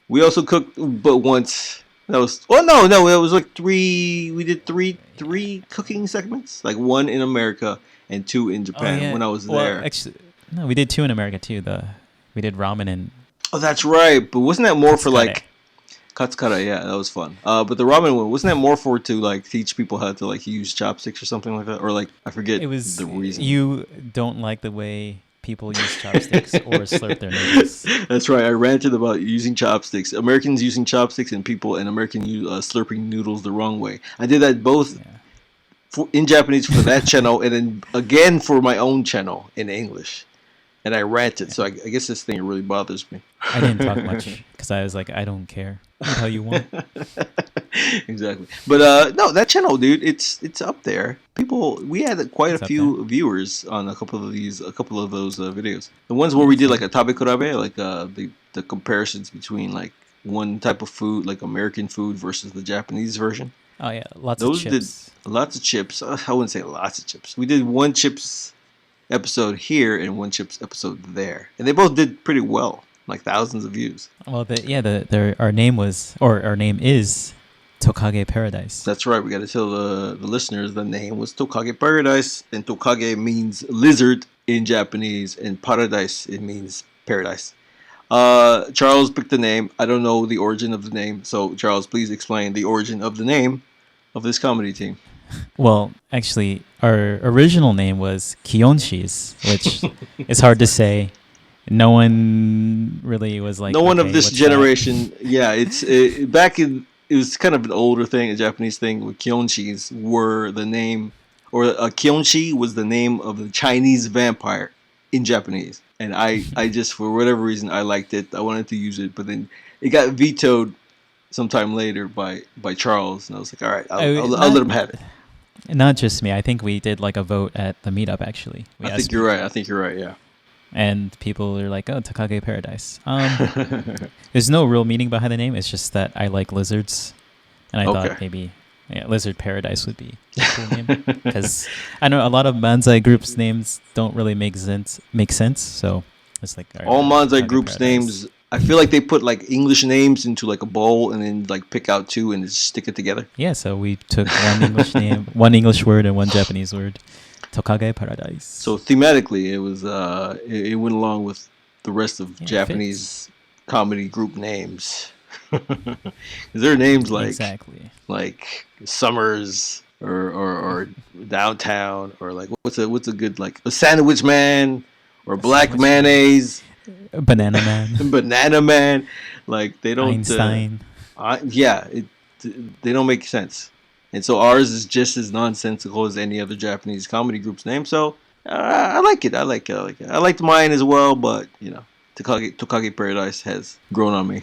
We also cooked, but once that was no, it was like 3. We did three cooking segments, like 1 in America and 2 in Japan when I was there. Actually, no, we did 2 in America too. We did ramen and. Oh, that's right. But wasn't that more for Katsukare. like katsukare? Yeah, that was fun. But the ramen one, wasn't that more for to like teach people how to like use chopsticks or something like that? Or like I forget It was the reason. You don't like the way people use chopsticks or slurp their noodles. That's right. I ranted about using chopsticks. Americans using chopsticks and American slurping noodles the wrong way. I did that both in Japanese for that channel and then again for my own channel in English. And I ranted, so I guess this thing really bothers me. I didn't talk much because I was like, I don't care. Eat how you want. Exactly. But no, that channel, dude, it's up there. We had quite a few viewers on a couple of those videos. The ones where we did like a tabekurabe, like the comparisons between like one type of food, like American food versus the Japanese version. Oh yeah, lots of chips. Lots of chips. I wouldn't say lots of chips. We did one chips episode here and one chips episode there, and they both did pretty well, like thousands of views. Well, our name is Tokage Paradise. That's right. We got to tell the listeners the name was Tokage Paradise, and Tokage means lizard in Japanese, and paradise it means paradise. Charles picked the name. I don't know the origin of the name, so Charles, please explain the origin of the name of this comedy team. Well, actually, our original name was Kiyonshis, which is hard to say. No one really was like. No one of this generation. Yeah, it was kind of an older thing, a Japanese thing. With Kiyonshis were the name, or Kiyonshi was the name of the Chinese vampire in Japanese. And I just, for whatever reason, I liked it. I wanted to use it, but then it got vetoed sometime later by Charles, and I was like, all right, Oh, I'll let him have it. not just me. I think we did like a vote at the meetup. Actually, we I asked think you're people, right. I think you're right. Yeah. and people are like, "Oh, Takage Paradise." There's no real meaning behind the name. It's just that I like lizards, and I Okay. thought maybe Lizard Paradise would be a cool name because I know a lot of manzai groups names don't really make sense. So it's like All whatever, manzai Takage groups Paradise. names. I feel like they put like English names into like a bowl and then like pick out two and just stick it together. Yeah, so we took one English name, one English word, and one Japanese word. Tokage Paradise. So thematically, it was it went along with the rest of Yeah, it Japanese comedy group names. There are names exactly. like Summers or Downtown or like what's a good like a Sandwich Man or Black Sandwich Man. Mayonnaise, Banana Man, Banana Man. Like they don't. Einstein. Yeah, they don't make sense. And so ours is just as nonsensical as any other Japanese comedy group's name. So I like it. I like it. I like it. I liked mine as well, but you know, Tokage Paradise has grown on me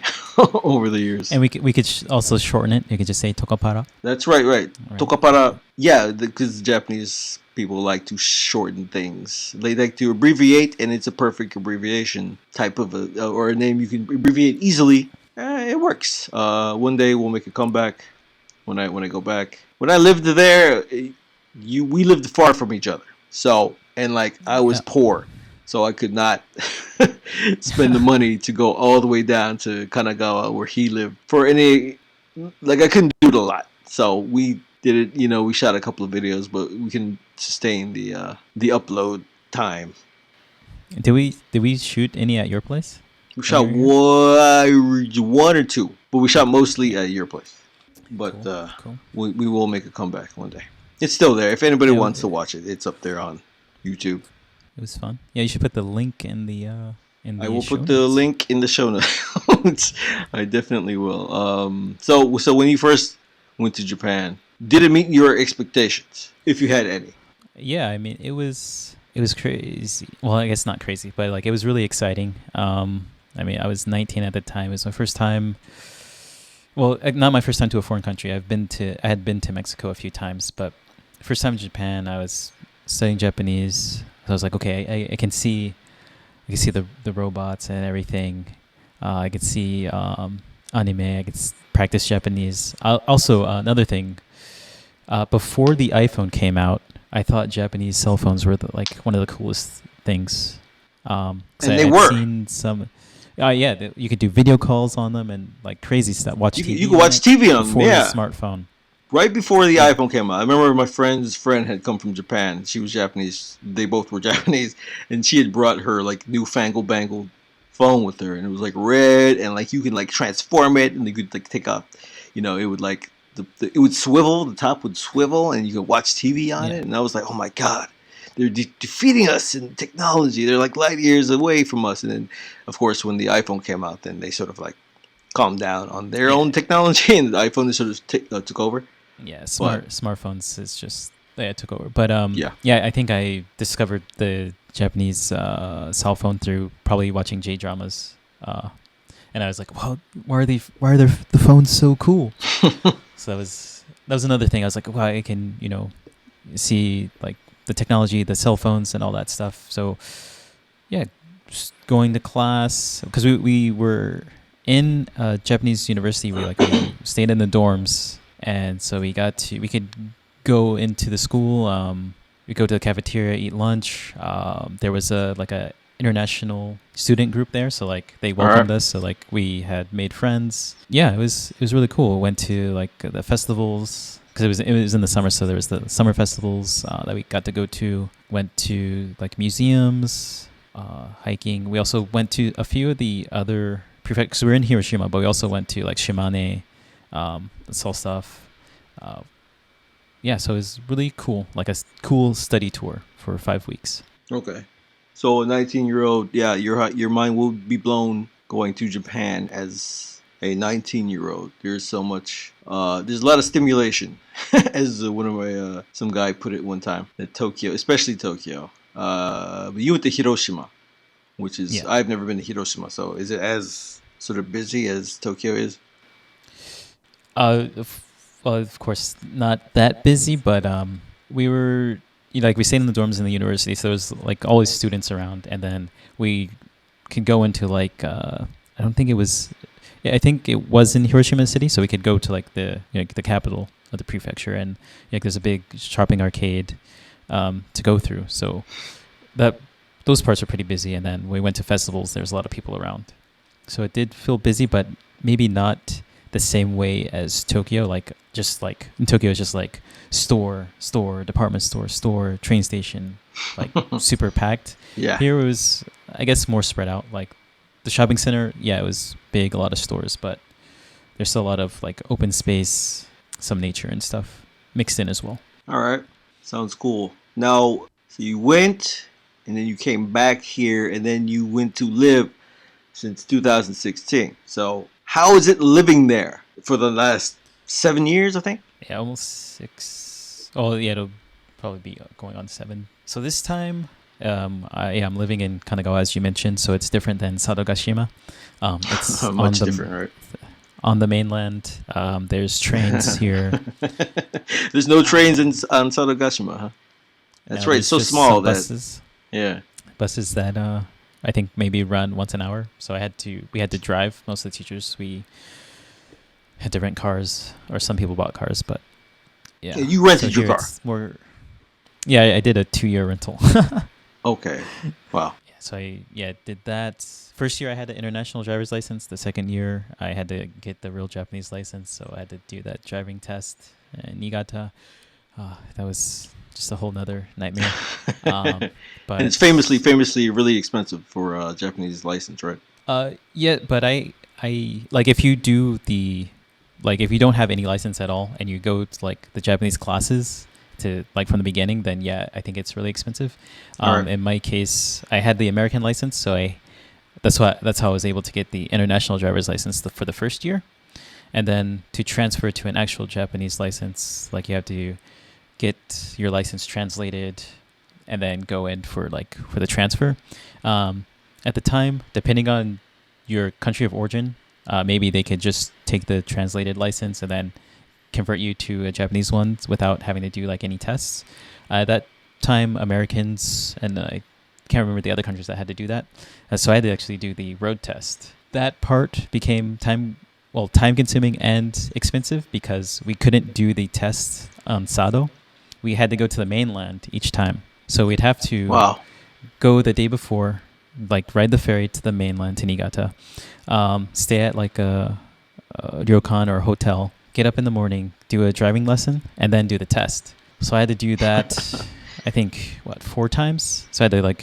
over the years. And we could also shorten it. You could just say Tokapara. That's right. Right. Tokapara. Yeah, because Japanese people like to shorten things. They like to abbreviate, and it's a perfect abbreviation type of or a name you can abbreviate easily. It works. One day we'll make a comeback. When I go back, when I lived there, we lived far from each other. So and like I was poor, so I could not spend the money to go all the way down to Kanagawa where he lived for any. Like I couldn't do it a lot, so we did it. You know, we shot a couple of videos, but we can sustain the upload time. Did we shoot any at your place? We shot one or two, but we shot mostly at your place. But Cool. we will make a comeback one day. It's still there. If anybody wants to watch it, it's up there on YouTube. It was fun. Yeah, you should put the link in the I will put the link in the show notes. I definitely will. So when you first went to Japan, did it meet your expectations, if you had any? Yeah, I mean it was crazy. Well, I guess not crazy, but like it was really exciting. I mean, I was 19 at the time. It was my first time. Well, not my first time to a foreign country. I had been to Mexico a few times, but first time in Japan, I was studying Japanese. So I was like, okay, I can see the robots and everything. I could see anime. I could practice Japanese. Also, another thing, before the iPhone came out, I thought Japanese cell phones were one of the coolest things. And they were. Seen some. Yeah, you could do video calls on them and like crazy stuff. Watch TV. You could watch TV on them. Before Yeah. the smartphone. Right before the iPhone came out. I remember my friend's friend had come from Japan. She was Japanese. They both were Japanese, and she had brought her like newfangled bangled phone with her, and it was like red, and like you could like transform it, and you could like take off. You know, it would like it would swivel. The top would swivel, and you could watch TV on it. And I was like, oh my god. They're defeating us in technology. They're like light years away from us. And then, of course, when the iPhone came out, then they sort of like calmed down on their own technology, and the iPhone sort of took over. Yeah, smartphones is just took over. But yeah, I think I discovered the Japanese cell phone through probably watching J dramas, and I was like, well, why are the phones so cool? So that was another thing. I was like, wow, I can see like the technology, the cell phones, and all that stuff. So yeah, just going to class because we were in Japanese university. We stayed in the dorms, and so we could go into the school. We go to the cafeteria, eat lunch. There was a international student group there, so like they welcomed us. So like we had made friends. Yeah, it was really cool. Went to like the festivals. Because it was in the summer, so there was the summer festivals that we got to go to. Went to like museums, hiking. We also went to a few of the other prefectures. We were in Hiroshima, but we also went to like Shimane, saw stuff. Yeah, so it was really cool, like a cool study tour for 5 weeks. Okay, so a 19-year-old, yeah, your mind will be blown going to Japan as a 19-year-old. There's so much. There's a lot of stimulation, as one of my some guy put it one time. That Tokyo, especially Tokyo. But you went to Hiroshima, which is I've never been to Hiroshima. So is it as sort of busy as Tokyo is? Well, of course, not that busy, but we were, like we stayed in the dorms in the university, so there was like always students around, and then we could go into like I don't think it was, yeah, I think it was in Hiroshima City, so we could go to like the capital of the prefecture, and there's a big shopping arcade to go through. So those parts are pretty busy, and then we went to festivals. There's a lot of people around, so it did feel busy, but maybe not the same way as Tokyo. Like just like in Tokyo, it's just like store, department store, train station, like super packed. Yeah. Here it was, I guess, more spread out. Like the shopping center, yeah, it was big, a lot of stores, but there's still a lot of like open space, some nature and stuff mixed in as well. All right. Sounds cool. Now, so you went and then you came back here and then you went to live since 2016. So how is it living there for the last 7 years, I think? Yeah, almost 6. Oh, yeah, it'll probably be going on 7. So this time, I'm living in Kanagawa, as you mentioned, so it's different than Sadogashima. It's much different, right? On the mainland. There's trains here. There's no trains on Sadogashima, huh? That's right. It's so small that buses. Yeah. Buses that I think maybe run once an hour. So we had to drive. Most of the teachers, we had to rent cars, or some people bought cars, but yeah. You rented your car? Yeah, I did a 2-year rental. Okay. Wow. Yeah, so I did that. First year I had an international driver's license. The second year I had to get the real Japanese license, so I had to do that driving test in Niigata. That was just a whole nother nightmare. But and it's famously really expensive for a Japanese license, right? Yeah, but I like if you do if you don't have any license at all and you go to like the Japanese classes to like from the beginning, then yeah, I think it's really expensive. Right. In my case, I had the American license, so that's how I was able to get the international driver's license for the first year. And then to transfer to an actual Japanese license, like you have to get your license translated and then go in for the transfer. At the time, depending on your country of origin, maybe they could just take the translated license and then convert you to a Japanese one without having to do like any tests. At that time, Americans and I can't remember the other countries that had to do that. So I had to actually do the road test. That part became time-consuming and expensive because we couldn't do the test on Sado. We had to go to the mainland each time. So we'd have to go the day before, like ride the ferry to the mainland to Niigata, stay at like a ryokan or a hotel, get up in the morning, do a driving lesson, and then do the test. So I had to do that, I think, 4 times? So I had to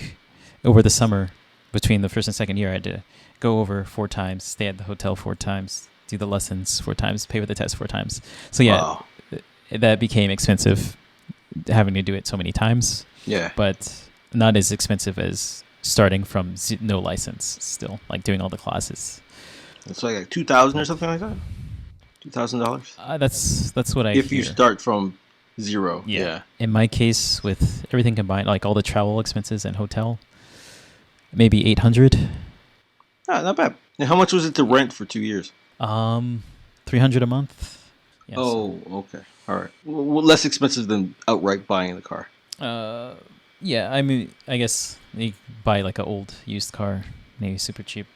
over the summer, between the first and second year, I had to go over 4 times, stay at the hotel 4 times, do the lessons 4 times, pay for the test 4 times. So yeah, that became expensive, having to do it so many times. Yeah. But not as expensive as starting from no license still, like doing all the classes. It's like $2,000 or something like that? $2,000? That's what I If hear. you start from zero. Yeah. In my case, with everything combined, like all the travel expenses and hotel, maybe $800. Not bad. And how much was it to rent for 2 years? $300 a month. Yeah, okay. All right. Well, less expensive than outright buying the car. Yeah, I mean, I guess you buy like an old used car, maybe super cheap.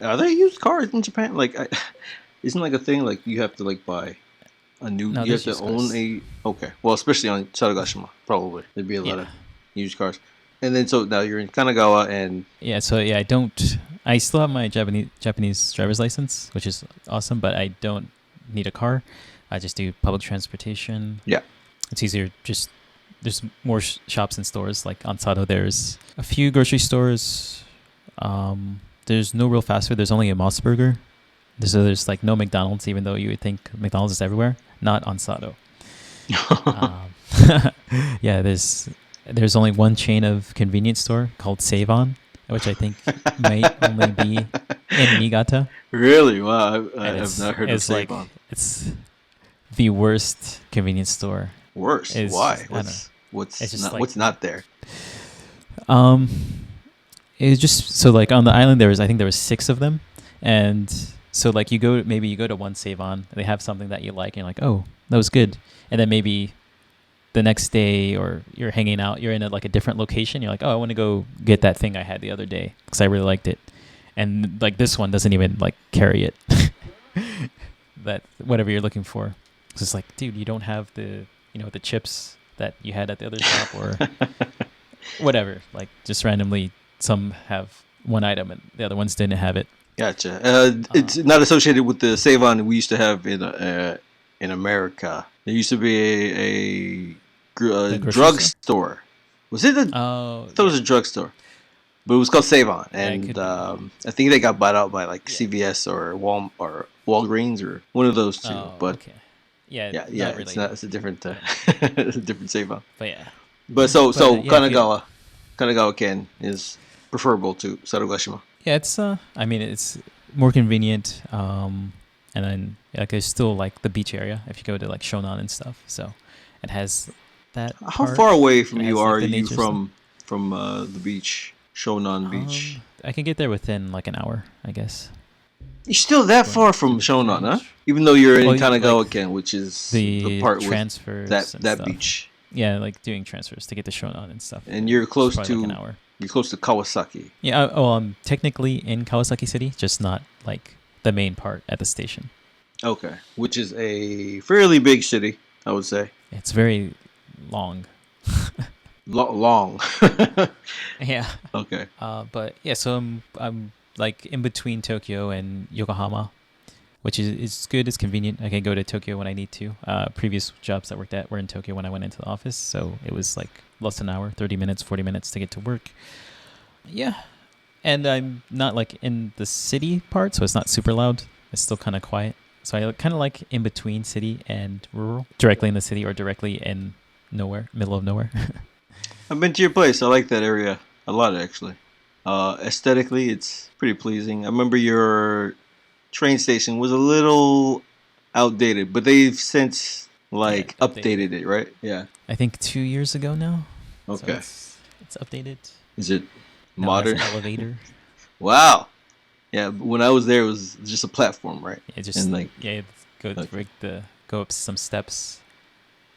Are there used cars in Japan? Isn't a thing like you have to buy a new? No, you have to own a. Okay, well, especially on Saragashima, probably there'd be a lot of used cars. And then so now you're in Kanagawa and. Yeah. So yeah, I still have my Japanese driver's license, which is awesome, but I don't need a car. I just do public transportation. Yeah. It's easier. Just there's more shops and stores. Like on Sado, there's a few grocery stores. There's no real fast food. There's only a Moss Burger. There's like no McDonald's, even though you would think McDonald's is everywhere. Not on Sado. Yeah, there's only one chain of convenience store called Save On, which I think might only be in Niigata. Really? Wow, I've not heard of Save On. It's the worst convenience store. Worst? Why? What's not there? It's just so on the island there was 6 of them, And so like you go to one save-on, they have something that you like, and you're like, oh, that was good. And then maybe the next day, or you're hanging out, you're in like a different location, you're like, oh, I want to go get that thing I had the other day because I really liked it. And like this one doesn't even like carry it. That whatever you're looking for. It's just like, dude, you don't have the the chips that you had at the other shop, or whatever. Like just randomly, some have one item and the other ones didn't have it. Gotcha. It's not associated with the Save-On we used to have in America. There used to be a drugstore. Was it a? Oh, I thought it was a drugstore, but it was called Save-On, and yeah, I think they got bought out by like CVS or Walgreens or one of those two. Oh, but okay. Yeah, yeah, not it's really. not. It's a different, it's a different Save-On. But yeah. But so yeah, Kanagawa Ken is preferable to Sarugashima. yeah, it's I mean it's more convenient. And then like there's still like the beach area if you go to like Shonan and stuff. So it has that. How part. far away from It you has, like, are the you nature from the beach, Shonan Beach? I can get there within like an hour, I guess. You're still that Going far to from the Shonan, huh? beach. Even though you're in Well, Kanagawa like, Ken, which is The part with transfers that and that stuff. beach, Yeah, like doing transfers to get to Shonan and stuff. and you're It's close probably to like an hour. you're close to Kawasaki. Yeah. I'm technically in Kawasaki City, just not like the main part at the station. Okay, which is a fairly big city, I would say. It's very long. Long. Yeah. Okay. But yeah, so I'm like in between Tokyo and Yokohama, which is good. It's convenient. I can go to Tokyo when I need to. Previous jobs that I worked at were in Tokyo when I went into the office, so it was like less than an hour, 30 minutes, 40 minutes to get to work. Yeah, and I'm not like in the city part, so it's not super loud. It's still kind of quiet. So I kind of like in between city and rural, directly in the city or directly in nowhere, middle of nowhere. I've been to your place. I like that area a lot, actually. Aesthetically, it's pretty pleasing. I remember your train station was a little outdated, but they've since like updated it, right? Yeah. I think 2 years ago now. Okay. So it's updated. Is it Now it has modern? an elevator. Wow. Yeah. When I was there, it was just a platform, right? Yeah, just And like, yeah, go okay. go up some steps,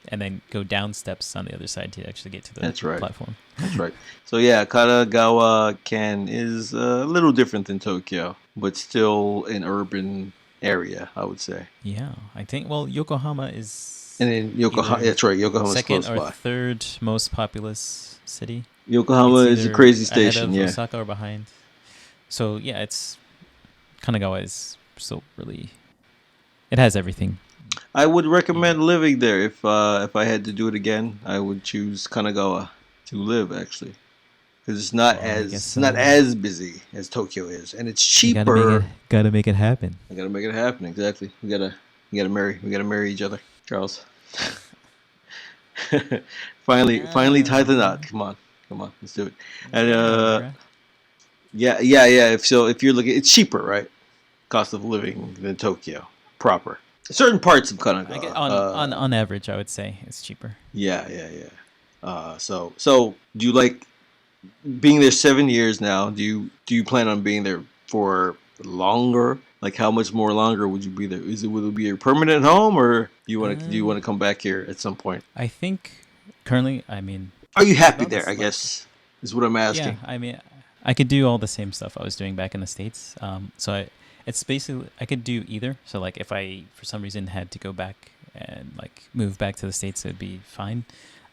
and then go down steps on the other side to actually get to the That's right. platform. That's right. So yeah, Kanagawa Ken is a little different than Tokyo, but still an urban area, I would say. Yeah, I think. Well, Yokohama is And then Yokohama, either that's right. Yokohama's second close or by. third most populous city. Yokohama It's is a either crazy ahead station, of yeah. Osaka or behind. So yeah, it's Kanagawa is still really. It has everything. I would recommend living there if I had to do it again. I would choose Kanagawa to live actually, because it's not Well, I as guess not so. as busy as Tokyo is, and it's You cheaper. gotta make it happen. I gotta make it happen. Exactly. We gotta marry each other, Charles. finally tie the knot. Come on, let's do it. And yeah. If you're looking, it's cheaper, right? Cost of living than Tokyo proper. Certain parts of Kanagawa. I get on average, I would say it's cheaper. Yeah. So do you like being there 7 years now? Do you plan on being there for longer? Like how much more longer would you be there? Will it be your permanent home, or do you want to come back here at some point? I think currently, I mean, Are you happy about there? this, I like- guess is what I'm asking. yeah, I mean, I could do all the same stuff I was doing back in the States. It's basically I could do either. So like if I for some reason had to go back and like move back to the States, it'd be fine.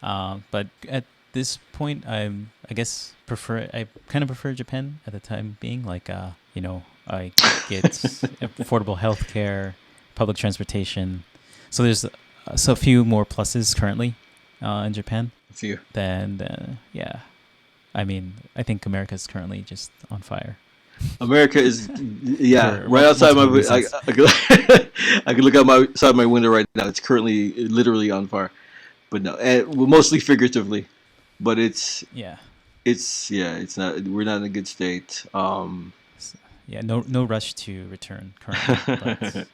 But at this point, I kind of prefer Japan at the time being. Like I get affordable healthcare, public transportation. So there's a few more pluses currently in Japan A few. than yeah. I mean, I think America's currently just on fire. America is For right outside my. multiple reasons. I can look outside my window right now. It's currently literally on fire, but no, well, mostly figuratively. But it's Yeah. not. We're not in a good state. Yeah, no rush to return currently. But,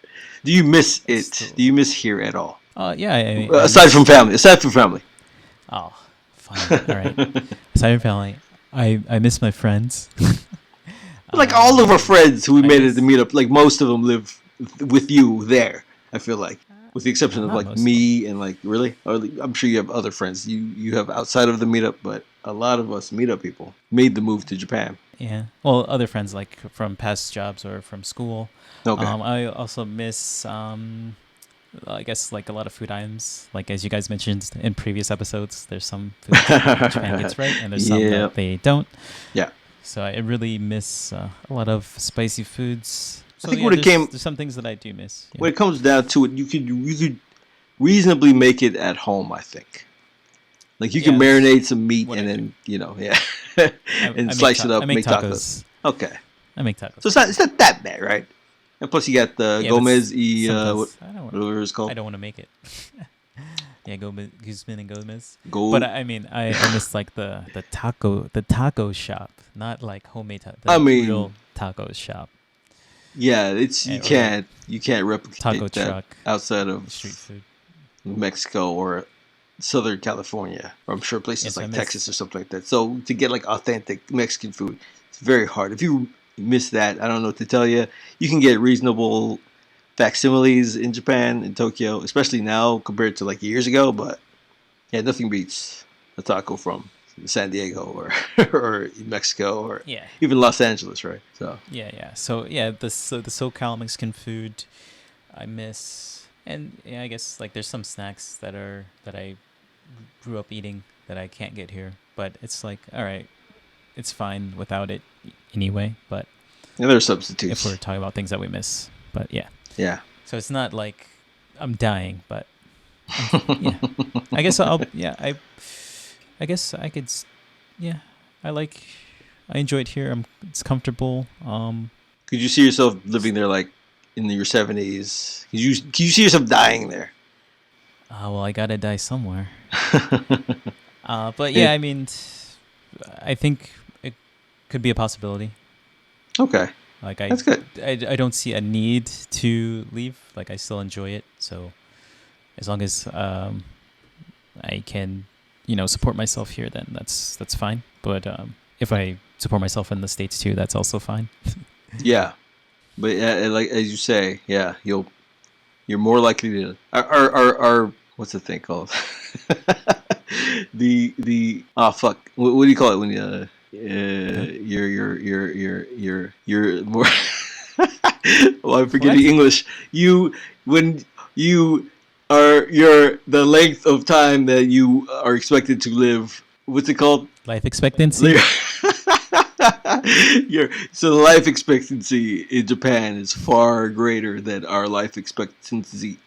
Do you miss it? still- Do you miss here at all? yeah, I mean, Aside from family. Oh, fine. All right. Aside from family, I miss my friends. Like all of our friends who we I made it guess- at the meetup, like most of them live with you there. I feel like, with the exception of not like most of me and like really, or I'm sure you have other friends you have outside of the meetup, but a lot of us meetup people made the move to Japan. Yeah. Well, other friends like from past jobs or from school. Okay. I also miss, I guess, like a lot of food items. Like as you guys mentioned in previous episodes, there's some foods that Japan gets right, and there's some Yeah. that they don't. Yeah. So I really miss a lot of spicy foods. So I think yeah, when it came, there's some things that I do miss. Yeah. when it comes down to it, you could reasonably make it at home. I think, like you can Yeah, that's marinate some meat what and I then yeah, I and make slice it up, I make tacos. Okay, I make tacos. so it's not that bad, right? And plus, you got the Yeah, but Gomez y sometimes whatever it's called. I don't want to make it. Yeah, Guzman and Gomez. Go. But I mean, I miss like the taco shop, not like homemade the I mean, real taco shop, yeah, it's you or can't replicate taco that truck, outside of street food. Mexico or Southern California, or I'm sure places Yes, I like miss- Texas or something like that. So to get like authentic Mexican food, it's very hard. If you miss that, I don't know what to tell you. You can get reasonable facsimiles in Japan, in Tokyo, especially now compared to like years ago. But yeah, nothing beats a taco from San Diego or or Mexico or Yeah, even Los Angeles, right? So yeah. So yeah, the SoCal Mexican food I miss, and yeah, I guess like there's some snacks that I grew up eating that I can't get here, but it's like all right, it's fine without it anyway. But yeah, there are if substitutes. we're talking about things that we miss, but yeah. Yeah. So it's not like I'm dying, but yeah. I guess I guess I could. Yeah, I enjoy it here. It's comfortable. Could you see yourself living there like in your 70s? Could you see yourself dying there? Well, I gotta die somewhere. But yeah, I mean, I think it could be a possibility. Okay. Like That's good. I don't see a need to leave. Like I still enjoy it. So as long as I can, support myself here, then that's fine. But if I support myself in the States too, that's also fine. Yeah. But like as you say, yeah, you're more likely to our what's the thing called? the fuck. What do you call it when you're more well, I'm forgetting What? English. When you are the length of time that you are expected to live. What's it called? Life expectancy. So the life expectancy in Japan is far greater than our life expectancy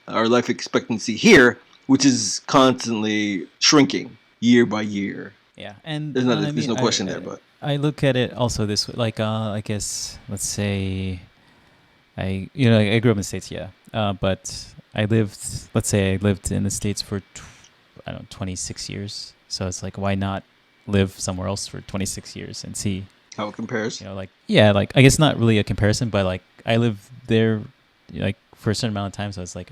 here, which is constantly shrinking year by year. Yeah, and There's no question there, but I look at it also this way. Like, I guess let's say I grew up in the States, yeah. But let's say I lived in the States for 26 years. So it's like, why not live somewhere else for 26 years and see how it compares. Like I guess not really a comparison, but like I lived there like for a certain amount of time, so it's like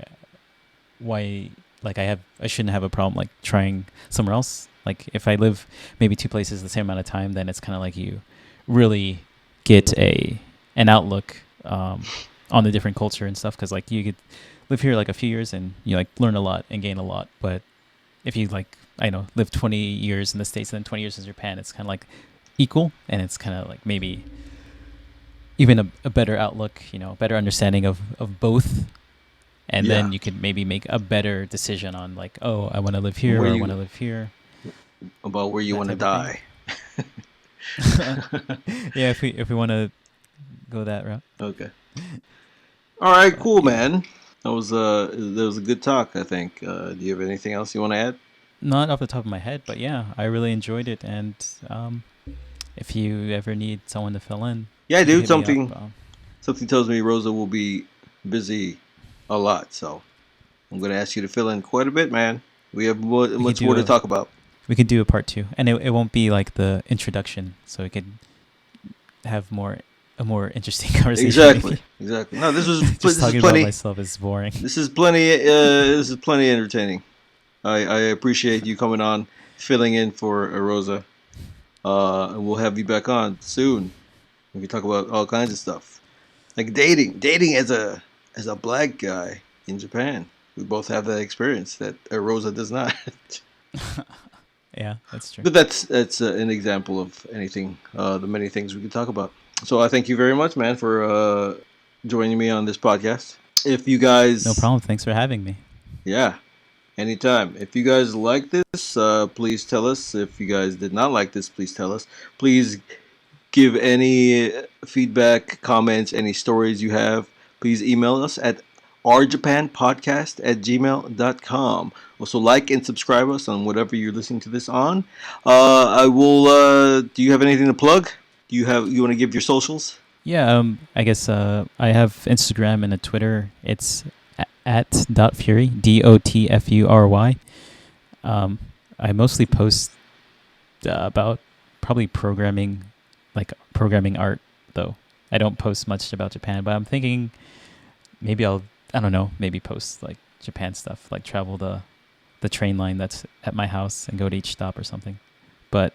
why like I shouldn't have a problem like trying somewhere else. Like if I live maybe two places the same amount of time, then it's kind of like you really get an outlook on the different culture and stuff, because like you could live here like a few years and you like learn a lot and gain a lot, but if you like live 20 years in the States and then 20 years in Japan, it's kind of like equal, and it's kind of like maybe even a better outlook, better understanding of both, and then you could maybe make a better decision on like, oh, I want to live here or I want to live here. About where you want to die. Yeah, if we want to go that route. Okay. All right, cool, man. That was a good talk, I think. Do you have anything else you want to add? Not off the top of my head, but yeah, I really enjoyed it, and if you ever need someone to fill in, yeah, dude. hit me up. Something tells me Roza will be busy a lot, so I'm going to ask you to fill in quite a bit, man. We have much more to talk about. We could do a part 2, and it won't be like the introduction, so we could have a more interesting conversation. Exactly. No, this was just talking about myself is boring. This is plenty entertaining. I appreciate you coming on, filling in for Roza. And we'll have you back on soon. We can talk about all kinds of stuff, like dating as a black guy in Japan. We both have that experience that Rosa does not. Yeah, that's true. But that's an example of anything, the many things we could talk about. So I thank you very much, man, for joining me on this podcast. If you No guys, problem. Thanks for having me. yeah, anytime. If you guys like this, please tell us. If you guys did not like this, please tell us. Please give any feedback, comments, any stories you have. Please email us at ourjapanpodcast@gmail.com. Also, like and subscribe us on whatever you're listening to this on. I will. Do you have anything to plug? You want to give your socials? Yeah, I guess I have Instagram and a Twitter. It's at @dotfury, DOTFURY. I mostly post about probably programming, like programming art, though. I don't post much about Japan, but I'm thinking maybe I don't know, maybe post like Japan stuff, like travel the train line that's at my house and go to each stop or something. But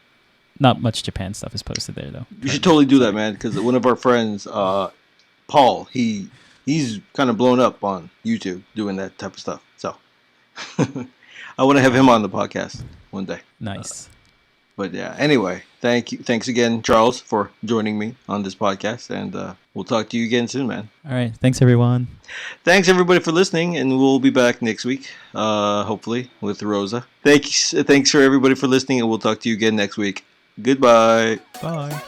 not much Japan stuff is posted there, though. You should totally do that, man. Because one of our friends, Paul, he's kind of blown up on YouTube doing that type of stuff. So I want to have him on the podcast one day. Nice. But yeah, anyway, thank you. Thanks again, Charles, for joining me on this podcast, and we'll talk to you again soon, man. All right. Thanks, everyone. Thanks everybody for listening, and we'll be back next week, hopefully with Rosa. Thanks for everybody for listening, and we'll talk to you again next week. Goodbye. Bye.